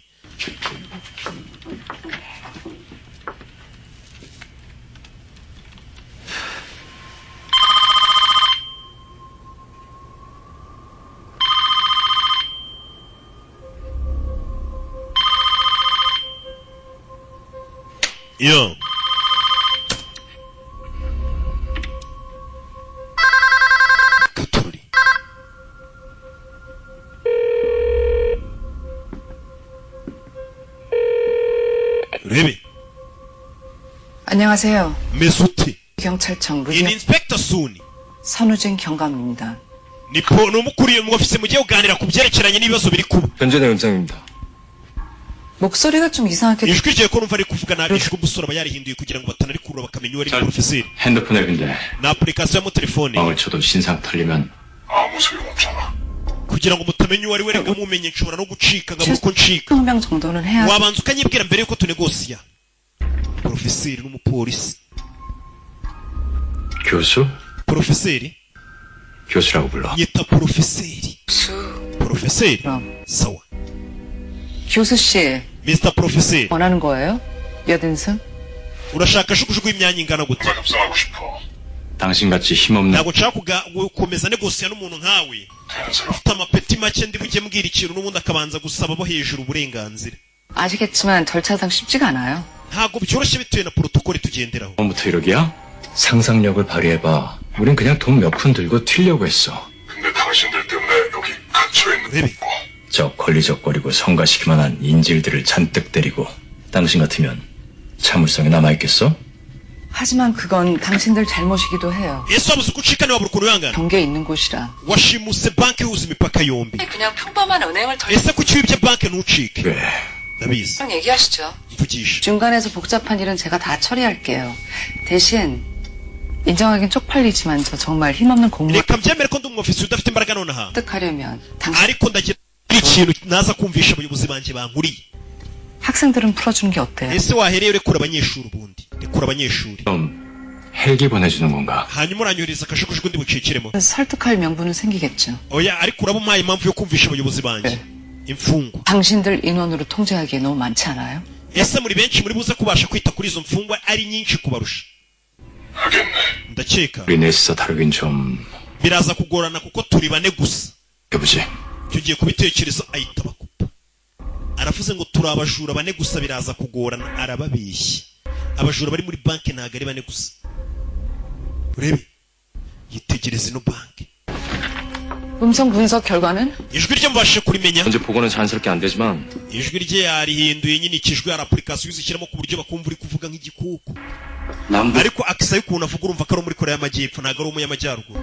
Yo. 가토리. 레비. 안녕하세요. 메소티. 경찰청 인 인스펙터 순이. 선우진 경감입니다. 니포노 무쿠리의 무오피스 무지에 uganira ku byerekeranye n'ibibazo biri kuba. 변전의 원장입니다. 목소리가 좀 이상하게 ijwi rye ko numva ari kuvuga nabi ijwi umusore aba yarihinduye kugira ngo batanarikurura bakamenya uwo ari porofeseri. 핸드폰 앱인데 나 application mu telefone. 왕을 쳐도 신상 털리면 아무 소용없잖아. kugira ngo mutamenya uwo ari we reka mumenye nshobora no gucika ngabura uko ncika. 명 정도는 해야 wabanza ukanyibwira mbere yuko tunegosiya. porofeseri n'umupolisi. 교수? porofeseri? 교수라고 불러. nyita porofeseri. porofeseri? sawa. 교수 씨. Mr. Professor. 원하는 거예요? 여든승? urashaka jugujugu imyanya ingana gute? 싸우고 싶어. 당신같이 힘없는 ntabwo nshaka gukomeza negosiya n'umuntu nkawe ufite amapeti make ndi bujye mbwira ikintu n'ubundi akabanza gusaba abo hejuru uburenganzira. 아시겠지만 절차상 쉽지가 않아요. ntabwo byoroshye bitewe na protokoli tugenderaho. 처음부터 이러기야? 상상력을 발휘해봐. 우린 그냥 돈 몇 푼 들고 튀려고 했어. 근데 당신들 때문에 여기 갇혀있는 거. 저 권리적거리고 성가시기만 한 인질들을 잔뜩 때리고 당신 같으면 참을성이 남아있겠어? 하지만 그건 당신들 잘못이기도 해요. ese wabuze uko ucikane wabura ukuntu wihangana. 경계에 있는 곳이라. washimuse banki yuzuye imipaka yombi. 그냥 평범한 은행을 ese kuki wibye banki ntucike? 그래. ndabizi. 형 얘기하시죠. mvugisha. 중간에서 복잡한 일은 제가 다 처리할게요. 대신 인정하긴 쪽팔리지만 저 정말 힘없는 공무원. reka mbyemere ko ndi umwofisi udafite imbaraga nonaha. 획득하려면 ariko ndagira ikintu naza kumvisha abayobozi banjye bankuriye. 학생들은 풀어주는 게 어때요? ese wahereye urekura abanyeshuri ubundi rekura abanyeshuri. 그럼 헬기 보내주는 건가? hanyuma uranyohereza akajugujugu ndi bucikiremo. 설득할 명분은 생기겠죠. oya ariko uraba umpaye impamvu yo kumvisha abayobozi banjye. imfungwa. 당신들 인원으로 통제하기에 너무 많지 않아요? ese muri benshi muri buze kubasha kwita kuri izo mfungwa ari nyinshi kubarusha. ndakeka 우리 넷이서 다루긴 좀 biraza kugorana kuko turi bane gusa. 해보지. tugiye kubitekereza ahita bakupa. aravuze ngo turi abajura bane gusa biraza kugorana arababeshya. abajura bari muri banki ntabwo ari bane gusa. urebe yitegereze ino banki. 음성 분석 결과는? ijwi rye mbashije kurimenya. 현재 보고는 자연스럽게 안 되지만 ijwi rye yarihinduye nyine ikijwi hari application uzishyiramo ku buryo bakumva uri kuvuga nk'igikuku. ariko akisa y'ukuntu avuga urumva ko ari muri Korea y'Amajyepfo ntabwo ari umunyamajyaruguru.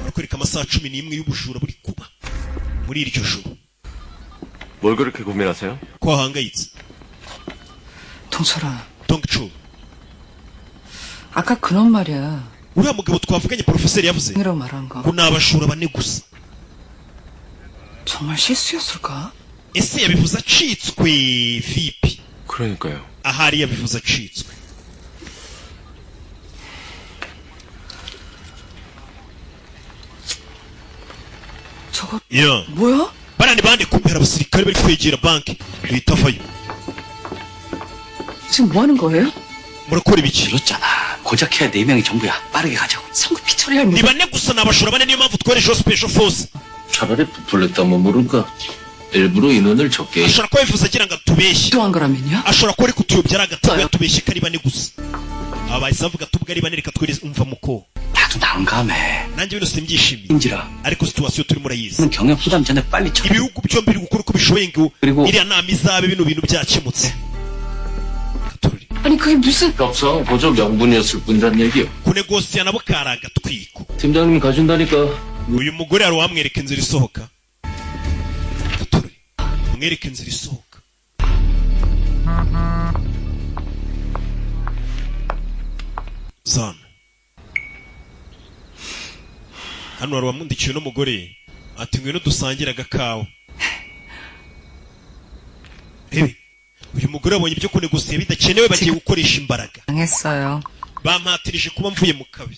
arikwereka amasaha 11 y'ubujura buri kuba muri iryo joro. 뭘 그렇게 고민하세요? ko wahangayitse? 동철아. 동철. 아까 그놈 말이야. uriya mugabo twavuganye porofeseri yavuze 이라고 말한 거. ko ni abajura bane gusa. 정말 실수였을까? ese yabivuze acitswe vipi? 그러니까요. ahari yabivuze acitswe. 저거 야. 뭐야? bariya ni bande kumbe hari abasirikare bari kwegera banki bita vayo. 지금 뭐 하는 거예요? murakora ibiki? 그렇잖아. 고작 해야 4명이 전부야. 빠르게 가자고. 성급히 처리할 ni bane gusa ni abajura bane niyo mpamvu twoherejeho special force. 차라리 부풀렸다면 모를까. 일부러 인원을 적게. ashobora kuba yabivuze agira ngo atubeshye. 또한 거라면요? ashobora kuba ari kutuyobya ari agatabo yatubeshye ko ari bane gusa. aba bahise bavuga tubwo ari bane reka twohereze umva muko. 나도 난감해. nanjye bino simbyishimiye. 인지라. ariko situation turimo urayizi. 경영 부담 전에 빨리 쳐. ibihugu byombi biri gukora uko bishoboye ngo 그리고 iriya nama izabe bino bintu byakemutse. 아니 그게 무슨 협상 보조 명분이었을 뿐이란 얘기요. kunegosiya nabo kari agatwiko. 팀장님이 가준다니까. uyu mugore hari uwamwereka inzira isohoka. mwereka inzira isohoka. zana hano hari uwamundikiwe n'umugore ati ngwino dusangire agakawa. rebe uyu mugore abonye ibyo kunegosiya bidakenewe bagiye gukoresha imbaraga. 당했어요. bampatirije kuba mvuye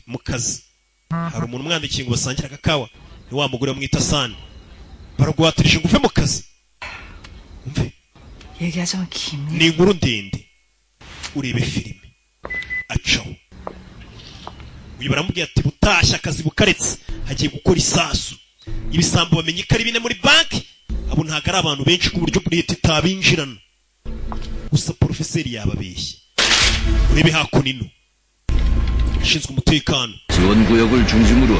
mu kazi. hari umuntu umwandikiye ngo basangire agakawa ni wa mugore bamwita Sani. baraguhatirije ngo uve mu kazi. umve 얘기하자면 김. ni inkuru ndende. urebe filime acaho. uyu baramubwira ati butashye akazi bukaretse hagiye gukora isasu. ibisambo bamenye ko ari bine muri banki. abo ntabwo ari abantu benshi ku buryo leta itabinjirana. gusa porofeseri yababeshye. urebe hakuno ushinzwe umutekano 지원구역을 중심으로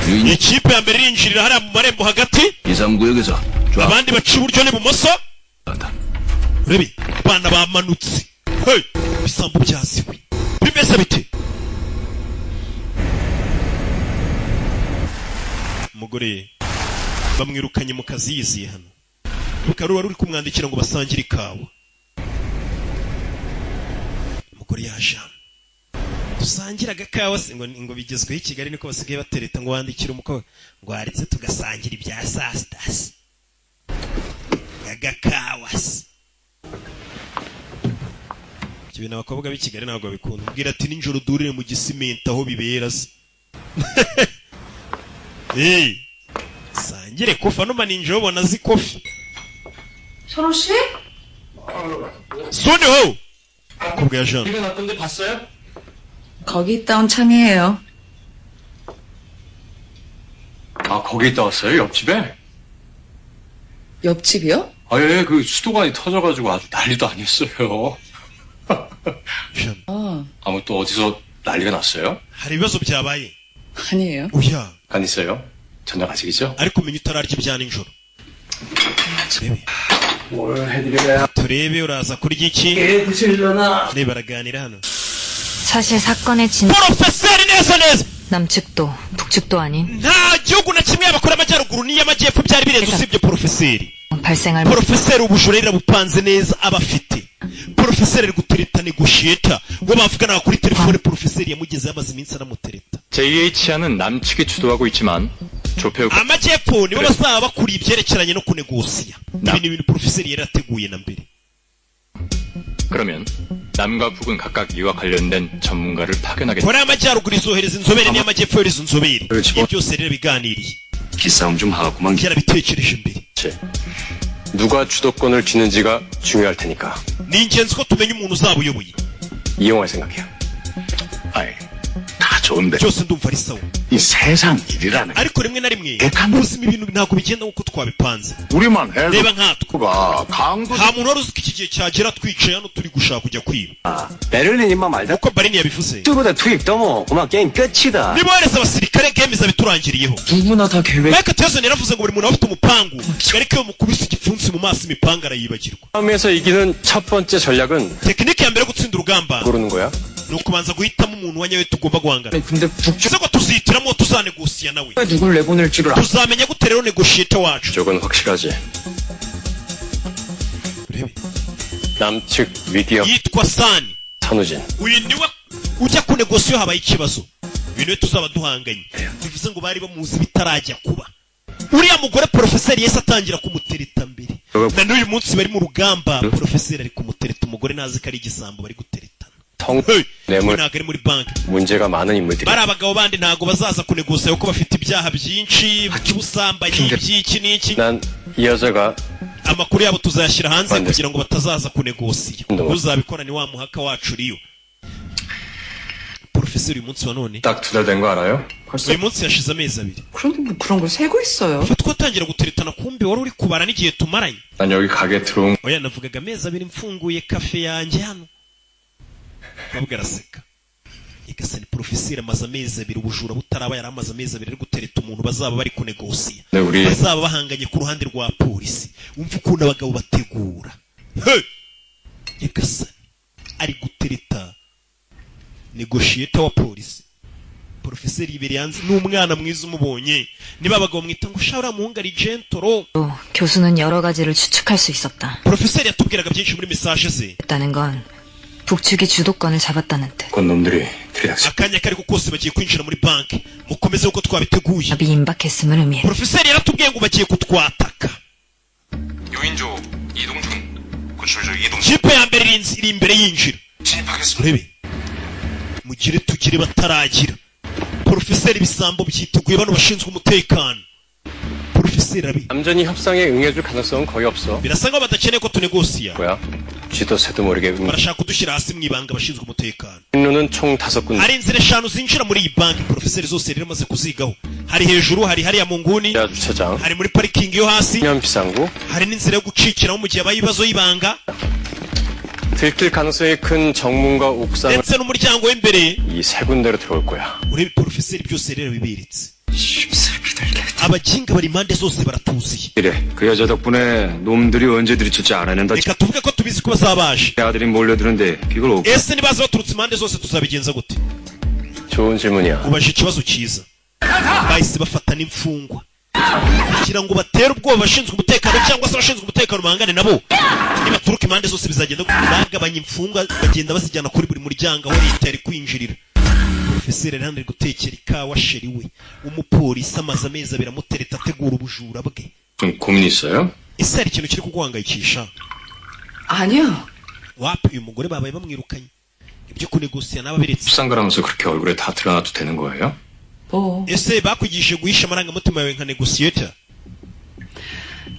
유인 ikipe ya mbere irinjirira hariya mu marembo hagati 2, 3구역에서 abandi baca iburyo n'ibumoso urebe abana bamanutse hey ibisambo byaziwe bimeze bite umugore bamwirukanye mu kazi yiziye hano rukarura ruri kumwandikira ngo basangire ikawa umugore yaje dusangira agakawa se ngo bigezweho i Kigali niko basigaye batereta ngo wandikire umukobwa ngo haretse tugasangira ibya saa sita agakawa se ibintu abakobwa b'i Kigali ntabwo babikunda ubwira ati ninjoro durire mu gisimenti aho bibera se sangire kofi ano maninjoro ubona azi kofi 철호 씨? 손이호! 거기 하셔. 이거 놨던데 봤어요? 거기 있다 온 창이에요. 아, 거기 있다 왔어요? 옆집에? 옆집이요? 아, 예, 그 수도관이 터져가지고 아주 난리도 아니었어요. 아무 또 어디서 난리가 났어요? 하리면서 byabaye. 아니에요. 오야. 안 있어요? 전혀 아직이죠? ariko menya utararya ibya nijoro. 뭘 해드려야 turebe uraza kurya iki? 드시려나? 네 baraganira hano. 사실 사건의 진 프로페서리 neza neza. 남측도 북측도 아닌 nta gihugu na kimwe y'abakora amajyaruguru n'iy'amajyepfo byari birenze usibye porofeseri. 발생할 porofeseri ubujurera bupanze neza abafite. porofeseri gutereta negotiator ngo bavugana kuri telefone porofeseri yamugezeho amaze iminsi anamutereta. JHR은 남측이 주도하고 있지만 조폐우 amajyepfo nibo bazaba bakuriye ibyerekeranye no kunegosiya. ibi ni ibintu porofeseri yari yateguye na mbere. 그러면 남과 북은 각각 이와 관련된 전문가를 파견하겠다. korea amajyaruguru izohereza inzobere n'iy'amajyepfo yohereza inzobere. ibyo byose rero biganiriye. 기싸움 좀 하겠구만. yarabitekereje mbere. 누가 주도권을 쥐는지가 중요할 테니까. ni ingenzi ko tumenya umuntu uzaba uyoboye. 이용할 생각이야. 아이, 다 좋은데. byose ndumva ari sawa. 이 세상 일이라는 게. ariko rimwe na rimwe ubuzima ibintu ntabwo bigenda nk'uko twabipanze. 우리만 해도. reba nkatwe. 강도. nta muntu wari uzi ko iki gihe cyagera twicaye hano turi gushaka kujya kwiba. 베를린만 말다. uko barini yabivuze. 투보다 투입도 뭐 그만 게임 끝이다. niba wohereza abasirikare game zabiturangiriyeho. 누구나 다 계획. Michael Tyson yaravuze ngo buri muntu afite umupangu. ariko iyo mukubise igipfunsi mu maso imipanga arayibagirwa. 싸움에서 이기는 첫 번째 전략은 tekinike ya mbere yo gutsinda urugamba 고르는 거야. ni ukubanza guhitamo umuntu wa nyawe tugomba guhangana. 근데 북쪽 ese ko tuzihitiramo tuzanegosiya nawe. 누굴 내보낼지를 tuzamenya gute rero negotiator wacu. 쪽은 확실하지. 남측 미디어 yitwa Sani. 선우진. uyu niwe ujya kunegosiyo habaye ikibazo. uyu niwe tuzaba duhanganye. bivuze ngo bari bamuzi bitarajya kuba. uriya mugore porofeseri yese atangira kumutereta mbere. na n'uyu munsi bari mu rugamba porofeseri ari kumutereta umugore ntazi ko ari igisambo bari guteretana. 뇌물 ntabwo ari muri banki. 문제가 많은 인물들이. bari abagabo bandi ntabwo bazaza kunegosiya kuko bafite ibyaha byinshi by'ubusambanyi by'iki n'iki. 난 이 여자가 amakuru yabo tuzayashyira hanze kugira ngo batazaza kunegosiya. uzabikora ni wa muhaka wacu uriyo. porofeseri uyu munsi wa none 딱 2달 된 거 알아요? uyu munsi yashize amezi 2. 그런데 뭐 그런 걸 세고 있어요. twatangira guteretana kumbe wari uri kubara n'igihe tumaranye. 난 여기 가게 들어온 oya navugaga amezi 2 mfunguye kafe yanjye hano. babwa araseka. igasa ni porofeseri amaze amezi 2 ubujura butaraba yari amaze amezi 2 ari gutereta umuntu bazaba bari kunegosiya. bazaba bahanganye ku ruhande rwa polisi. umva ukuntu abagabo bategura. igasa ari gutereta negotiator wa polisi. porofeseri ibereye hanze n'umwana mwiza umubonye. niba abagabo mwita ngo shawura muhungu ari gentoro. 교수는 여러 가지를 추측할 수 있었다. porofeseri yatubwiraga byinshi muri message ze. 했다는 건 북측이 주도권을 잡았다는 뜻. 놈들이 들이닥쳐. akanya kariko kose bagiye kwinjira muri banki. mukomeze uko twabiteguye. 답이 임박했음을 의미해. porofeseri yaratubwiye ngo bagiye kutwataka. 유인조 이동준 구출조 이동준 kipe ya mbere iri imbere yinjira. 진입하겠습니다. urebe mugire tugire bataragira. porofeseri bisambo byiteguye bano bashinzwe umutekano. porofeseri abi 남전이 협상에 응해줄 가능성은 거의 없어. birasa nkaho badakeneye ko tunegosiya. 뭐야? 쥐도 새도 모르게 barashaka kudushyira hasi mu ibanga abashinzwe umutekano. 인로는 총 5군데. hari inzira 5 zinjira muri iyi banki. porofeseri zose rero amaze kuzigaho. hari hejuru, hari hariya mu nguni, 주차장. hari muri parikingi yo hasi, 비상구. hari n'inzira yo gucikiraho mu gihe habaye ibibazo y'ibanga. 들킬 가능성이 큰 정문과 옥상 ndetse n'umuryango w'imbere 이 세 군데로 들어올 거야. urebe porofeseri byose rero bibiritse abajinga bari impande zose baratuziye 그래, 그 여자 덕분에 놈들이 언제 들이칠지 알아낸다. reka tuvuge ko tubizi ko bazabaje 아들이 몰려드는데 이걸 어떻게 ese nibaza baturutse impande zose tuzabigenza gute 좋은 질문이야. ubaje ikibazo cyiza bahise bafata n'imfungwa kugira ngo batere ubwoba abashinzwe umutekano cyangwa se abashinzwe umutekano bahangane nabo nibaturuka impande zose bizagenda bagabanya imfungwa bagenda bazijyana kuri buri muryango aho leta yari kwinjirira porofeseri ari gutekera ikawa sheri we umupolisi amaze amezi abiri amutereta ategura ubujura bwe 좀 고민 있어요? ese hari ikintu kiri kuguhangayikisha 아니요. wapi uyu mugore babaye bamwirukanye ibyo kunegosiya n'ababiretse 쌍그라면서 그렇게 얼굴에 다 드러나도 되는 거예요? ese bakwigishije guhisha amarangamutima yawe nka negosiyeta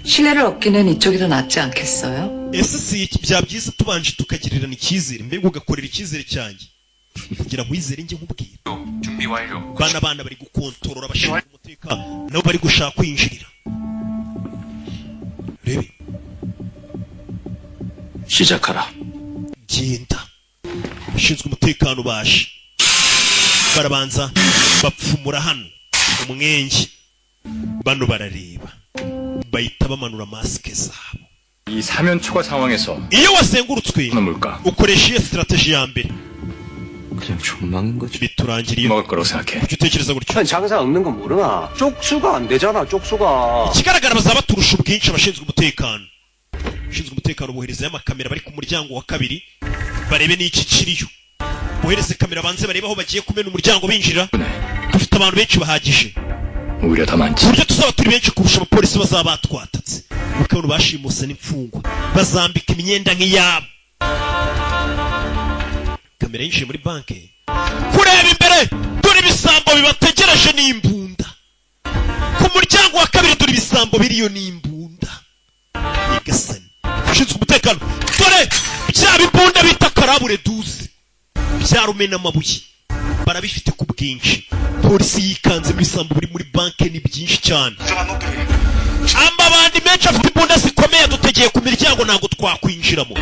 신뢰를 얻기는 이쪽이 더 낫지 않겠어요? ese si bya byiza tubanje tukagirirana icyizere mbega ugakorera icyizere cyanjye kugira ngo wizere njye nkubwira 준비 완료. bana bari gukontorora abashinzwe umutekano nabo bari gushaka kwinjirira rebe 시작하라. genda abashinzwe umutekano baje barabanza bapfumura hano umwenge bano barareba bahita bamanura masike zabo 이 사면 초과 상황에서 iyo wazengurutswe 뭘까? ukoresha iyo strategy ya mbere 그냥 존망인 거지. biturangiriye 먹을 거라고 생각해. ujya utekereza gutyo 장사 없는 건 모르나? 쪽수가 안 되잖아, 쪽수가. ikigaragara bazaba baturusha ubwinshi abashinzwe umutekano abashinzwe umutekano boherezayo amakamera bari ku muryango wa kabiri barebe n'iki kiriyo bohereze kamera banze barebe aho bagiye kumena umuryango binjira dufite abantu benshi bahagije 오히려 더 많지. uburyo tuzaba turi benshi kurusha abapolisi bazaba batwatatse bakabona bashimuse n'imfungwa bazambika imyenda nk'iyabo kamera yinjiye muri banki kureba imbere dore ibisambo bibategereje n'imbunda ku muryango wa kabiri dore ibisambo biriyo n'imbunda nyagasani ushinzwe umutekano dore bya bimbunda bita karabure duze bya rumena amabuye barabifite ku bwinshi polisi yikanze mu bisambo biri muri banki ni byinshi cyane amabandi menshi afite imbunda zikomeye dutegeye ku miryango ntabwo twakwinjiramo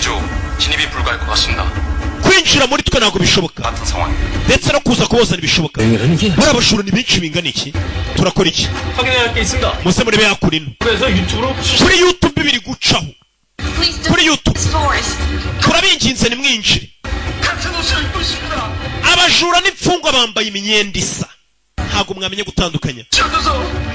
진입이 불가할 것 같습니다. kwinjira muri twe ntabwo bishoboka 같은 상황. ndetse no kuza kuboza ntibishoboka bari abashuru ni benshi bingana iki turakora iki 확인해야 할 게 있습니다. muse murebe yakurino 그래서 유튜브로 kuri youtube biri gucaho kuri youtube turabinginze nimwinjire 같은 옷을 입고 있습니다. abajura n'imfungwa bambaye imyenda isa ntabwo mwamenye gutandukanya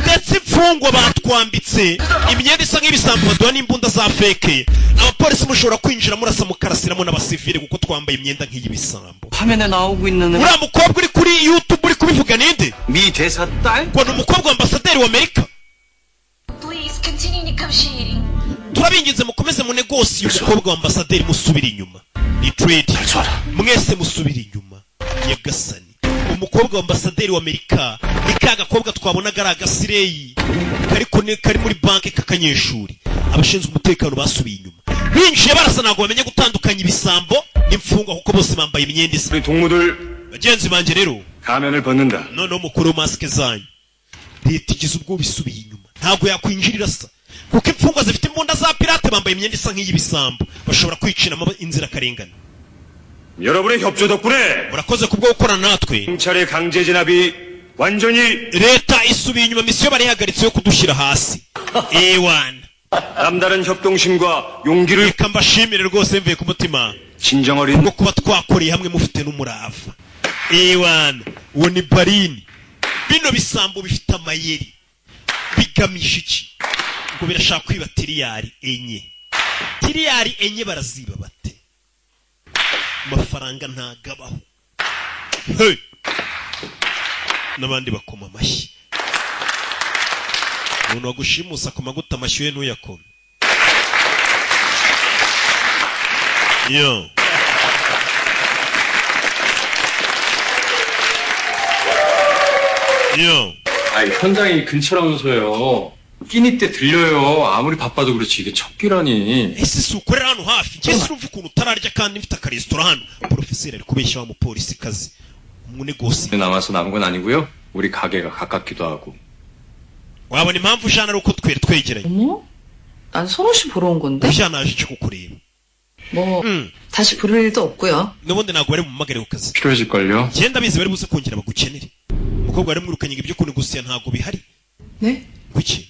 ndetse imfungwa batwambitse imyenda isa nk'ibisambo baduha n'imbunda za feke abapolisi mushobora kwinjira murasa mukarasiramo n'abasivile kuko twambaye imyenda nk'iyibisambo 화면에 나오고 있는 uriya mukobwa uri kuri youtube uri kubivuga ninde 미 대사 딸? ngo ni umukobwa wa ambasaderi wa amerika turabinginze mukomeze mu negosi y'umukobwa wa ambasaderi musubire inyuma ni trade mwese musubire inyuma nyagasani umukobwa wa ambasaderi wa amerika ni ka gakobwa twabonaga ari agasireyi kari muri banki k'akanyeshuri abashinzwe umutekano basubiye inyuma binjiye barasa ntabwo bamenye gutandukanya ibisambo n'imfungwa kuko bose bambaye imyenda isa 동무들 bagenzi banjye rero 가면을 벗는다. noneho mukuru masike zanyu leta igize ubwoba isubiye inyuma ntabwo yakwinjirira sa kuko imfungwa zifite imbunda za pirate bambaye imyenda isa nk'iy'ibisambo bashobora kwiciramo inzirakarengane 여러분의 협조 덕분에 murakoze kubwo gukorana natwe 경찰의 강제 진압이 완전히 leta isubiye inyuma misiyo bari ihagaritse yo kudushyira hasi ewana 남다른 협동심과 용기를 reka mbashimire rwose mvuye ku mutima 진정 어린 kubwo kuba twakoreye hamwe mufite n'umurava ewana uwo ni barini bino bisambo bifite amayeri bigamije iki ngo birashaka kwiba tiriyari enye baraziba bate amafaranga ntagabaho hey! n'abandi bakoma amashyi umuntu wagushimusa akoma gute amashyi we ntuyakome yo 아니 현장이 근처라면서요. 끼니 때 들려요. 아무리 바빠도 그렇지 이게 첫 끼라니. ese si ukorera hano hafi njye sinumva ukuntu utararya kandi mfite akaresitora hano porofeseri ari kubeshya wa mupolisi kazi umunegosi 남아서 남은 건 아니고요. 우리 가게가 가깝기도 하고. wabona impamvu ujana ari uko twari twegeranye 어머? 난 선호 씨 보러 온 건데? ujana aje icyo kukureba 뭐 다시 부를 일도 없고요. n'ubundi ntabwo bari bumumagare ku kazi. 필요해질걸요? genda bizi bari buze kongera bagukenere. umukobwa wari mwirukanye ibyo kunegosiya ntabwo bihari. 네? kuki?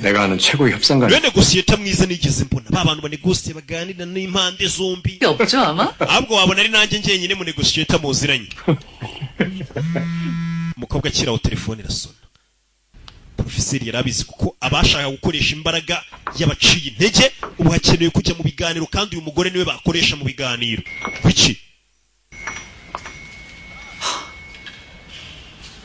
내가 아는 최고의 협상가. 왜 negosiyeta mwiza nigeze mbona? ba bantu banegosiye baganira n'impande zombi. 없죠 아마? ahubwo wabona ari nanjye njyenyine mu negosiyeta muziranye. umukobwa akiraho telefone irasona. Profeseri yarabizi kuko abashaka gukoresha imbaraga y'abaciye intege ubu hakenewe kujya mu biganiro kandi uyu mugore niwe bakoresha mu biganiro. kuki?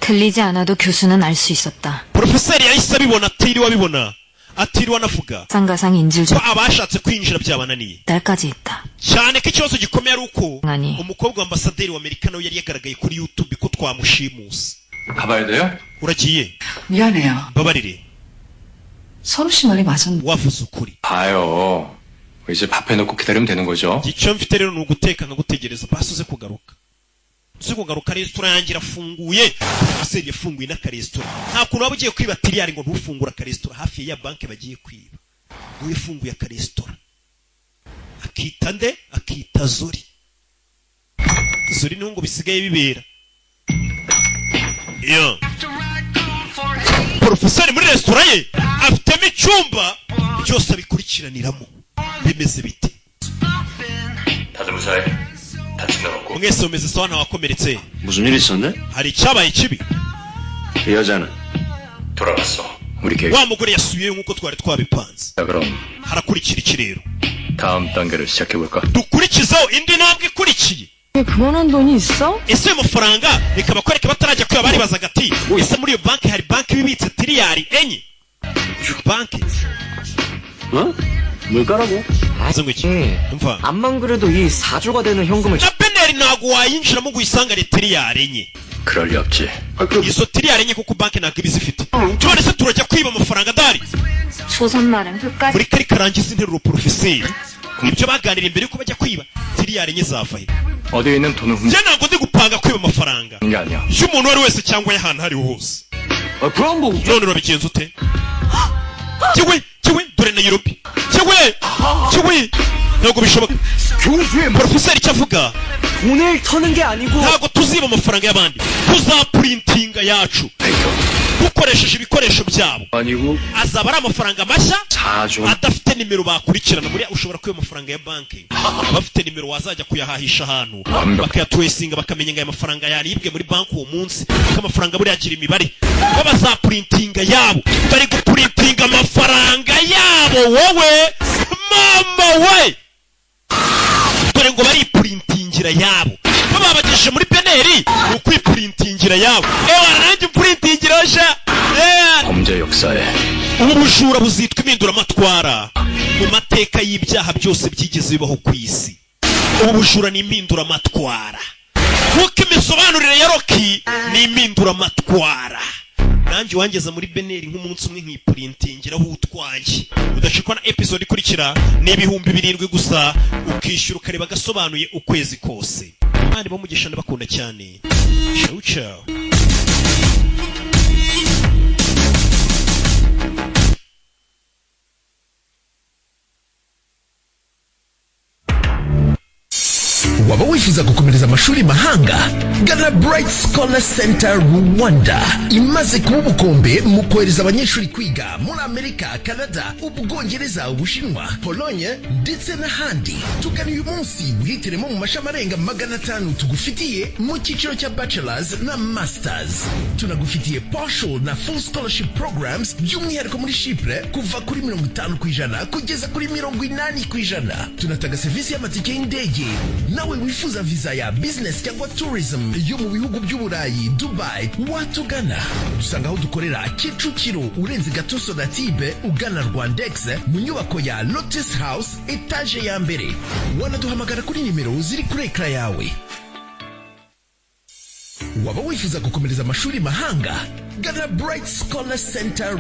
들리지 않아도 교수는 알 수 있었다. Profeseri yahise abibona atiriwe abibona. atiriwe anavuga. 상가상 인질 중 ko abashatse kwinjira byabananiye. 딸까지 있다. cyane ko ikibazo gikomeye ari uko 아니. umukobwa w'ambasaderi w'Amerika nawe yari yagaragaye kuri YouTube ko twamushimusa. 가봐야 돼요? uragiye? 미안해요. babarire. 서로 씨 말이 맞았는데. wavuze ukuri. 봐요. 이제 밥 해놓고 기다리면 되는 거죠? icyo mfite rero ni uguteka nkagutegereza basuze kugaruka. uze kugaruka resitora yanjye irafunguye. Profeseri yafunguye n'akaresitora. nta kuntu waba ugiye kwiba tiriyari ngo ntufungure akaresitora hafi ya banki bagiye kwiba. we yafunguye akaresitora. akita nde? akita Zuri. Zuri niho ngo bisigaye bibera. iyo Profeseri muri resitora ye afitemo icyumba byose abikurikiraniramo. bimeze bite? 다들 무사해. 다친 건 없고. mwese mumeze sawa ntawakomeretse? 무슨 일 있었네? hari icyabaye kibi? 그 여자는 돌아갔어. 우리 계획. wa mugore yasubiyeyo nk'uko twari twabipanze. 자, 그럼 harakurikira iki rero? 다음 단계를 시작해볼까? dukurikizaho indi ntambwe ikurikiye. 그만한 돈이 있어? ese ayo mafaranga reka bakwereke batarajya kwiba baribazaga ati ese muri iyo banki hari banki ibibitse tiriyari enye? banki 어? 뭘까라고? 무슨 거지? 음파. 암만 그래도 이 4조가 되는 현금을 나 벤넬이 나고 와인시라고 구이상가리 tiriyari enye. 그럴 리 없지. izo tiriyari enye kuko banki ntabwo ibizifite. tubarese turajya kwiba amafaranga dari. 조선말은 끝까지 muri kari karangiza interuro Profeseri ibyo baganira imbere yuko bajya kwiba tiriyari enye zava he? 어디에 있는 돈을 njye ntabwo ndi gupanga kwiba amafaranga 게 아니야. y'umuntu uwo ari wese cyangwa y'ahantu hariho hose. 그럼 뭐 none urabigenza ute? kiwe dore Nairobi. kiwe ntabwo bishoboka. 교수의 Profeseri icyo avuga 돈을 터는 게 아니고 ntabwo tuziba amafaranga y'abandi tuzapurintinga yacu dukoresheje ibikoresho byabo. 아니고 azaba ari amafaranga mashya 4조. adafite nimero bakurikirana. buriya ushobora kwiba amafaranga ya banki bafite nimero wazajya kuyahahisha ahantu bakayatuwesinga bakamenya ngo aya mafaranga yaribwe muri banki uwo munsi kuko amafaranga buriya agira imibare. bo bazapurintinga yabo bari gupurintinga amafaranga yabo. wowe mama we dore ngo baripurintingira yabo. bo babagejeje muri peneri ni ukwipurintingira yabo. nanjye purintingira sha. 범죄 역사에 ubu bujura buzitwa impinduramatwara mu mateka y'ibyaha byose byigeze bibaho ku isi. ubu bujura ni impinduramatwara nk'uko imisobanurire ya Rocky ni impinduramatwara. nanjye wangeza muri beneri nk'umunsi umwe nkipurintingiraho utwanjye. udacikwa na episode ikurikira ni 7,000 gusa ukishyura ukareba agasobanuye ukwezi kose. abandi bamugisha ndabakunda cyane. ciao ciao. waba wifuza gukomereza amashuri mahanga? gana Bright Scholar Center Rwanda imaze kuba ubukombe mu kohereza abanyeshuri kwiga muri Amerika, Canada, Ubwongereza, Ubushinwa, Pologne ndetse n'ahandi. tugana uyu munsi wihitiremo mu mashami arenga 500 tugufitiye mu cyiciro cya bachelors na masters. tunagufitiye partial na full scholarship programs by'umwihariko muri Chypre kuva kuri 50% kugeza kuri 80%. tunatanga serivisi y'amatike y'indege. nawe wifuza visa ya business cyangwa tourism yo mu bihugu by'Uburayi, Dubai, watugana. dusanga aho dukorera Kicukiro urenze gato Sonatube ugana Rwandex mu nyubako ya Lotus House etage ya mbere. wanaduhamagara kuri nimero ziri kuri ekra yawe. waba wifuza gukomereza amashuri mahanga? gana Bright Scholar Center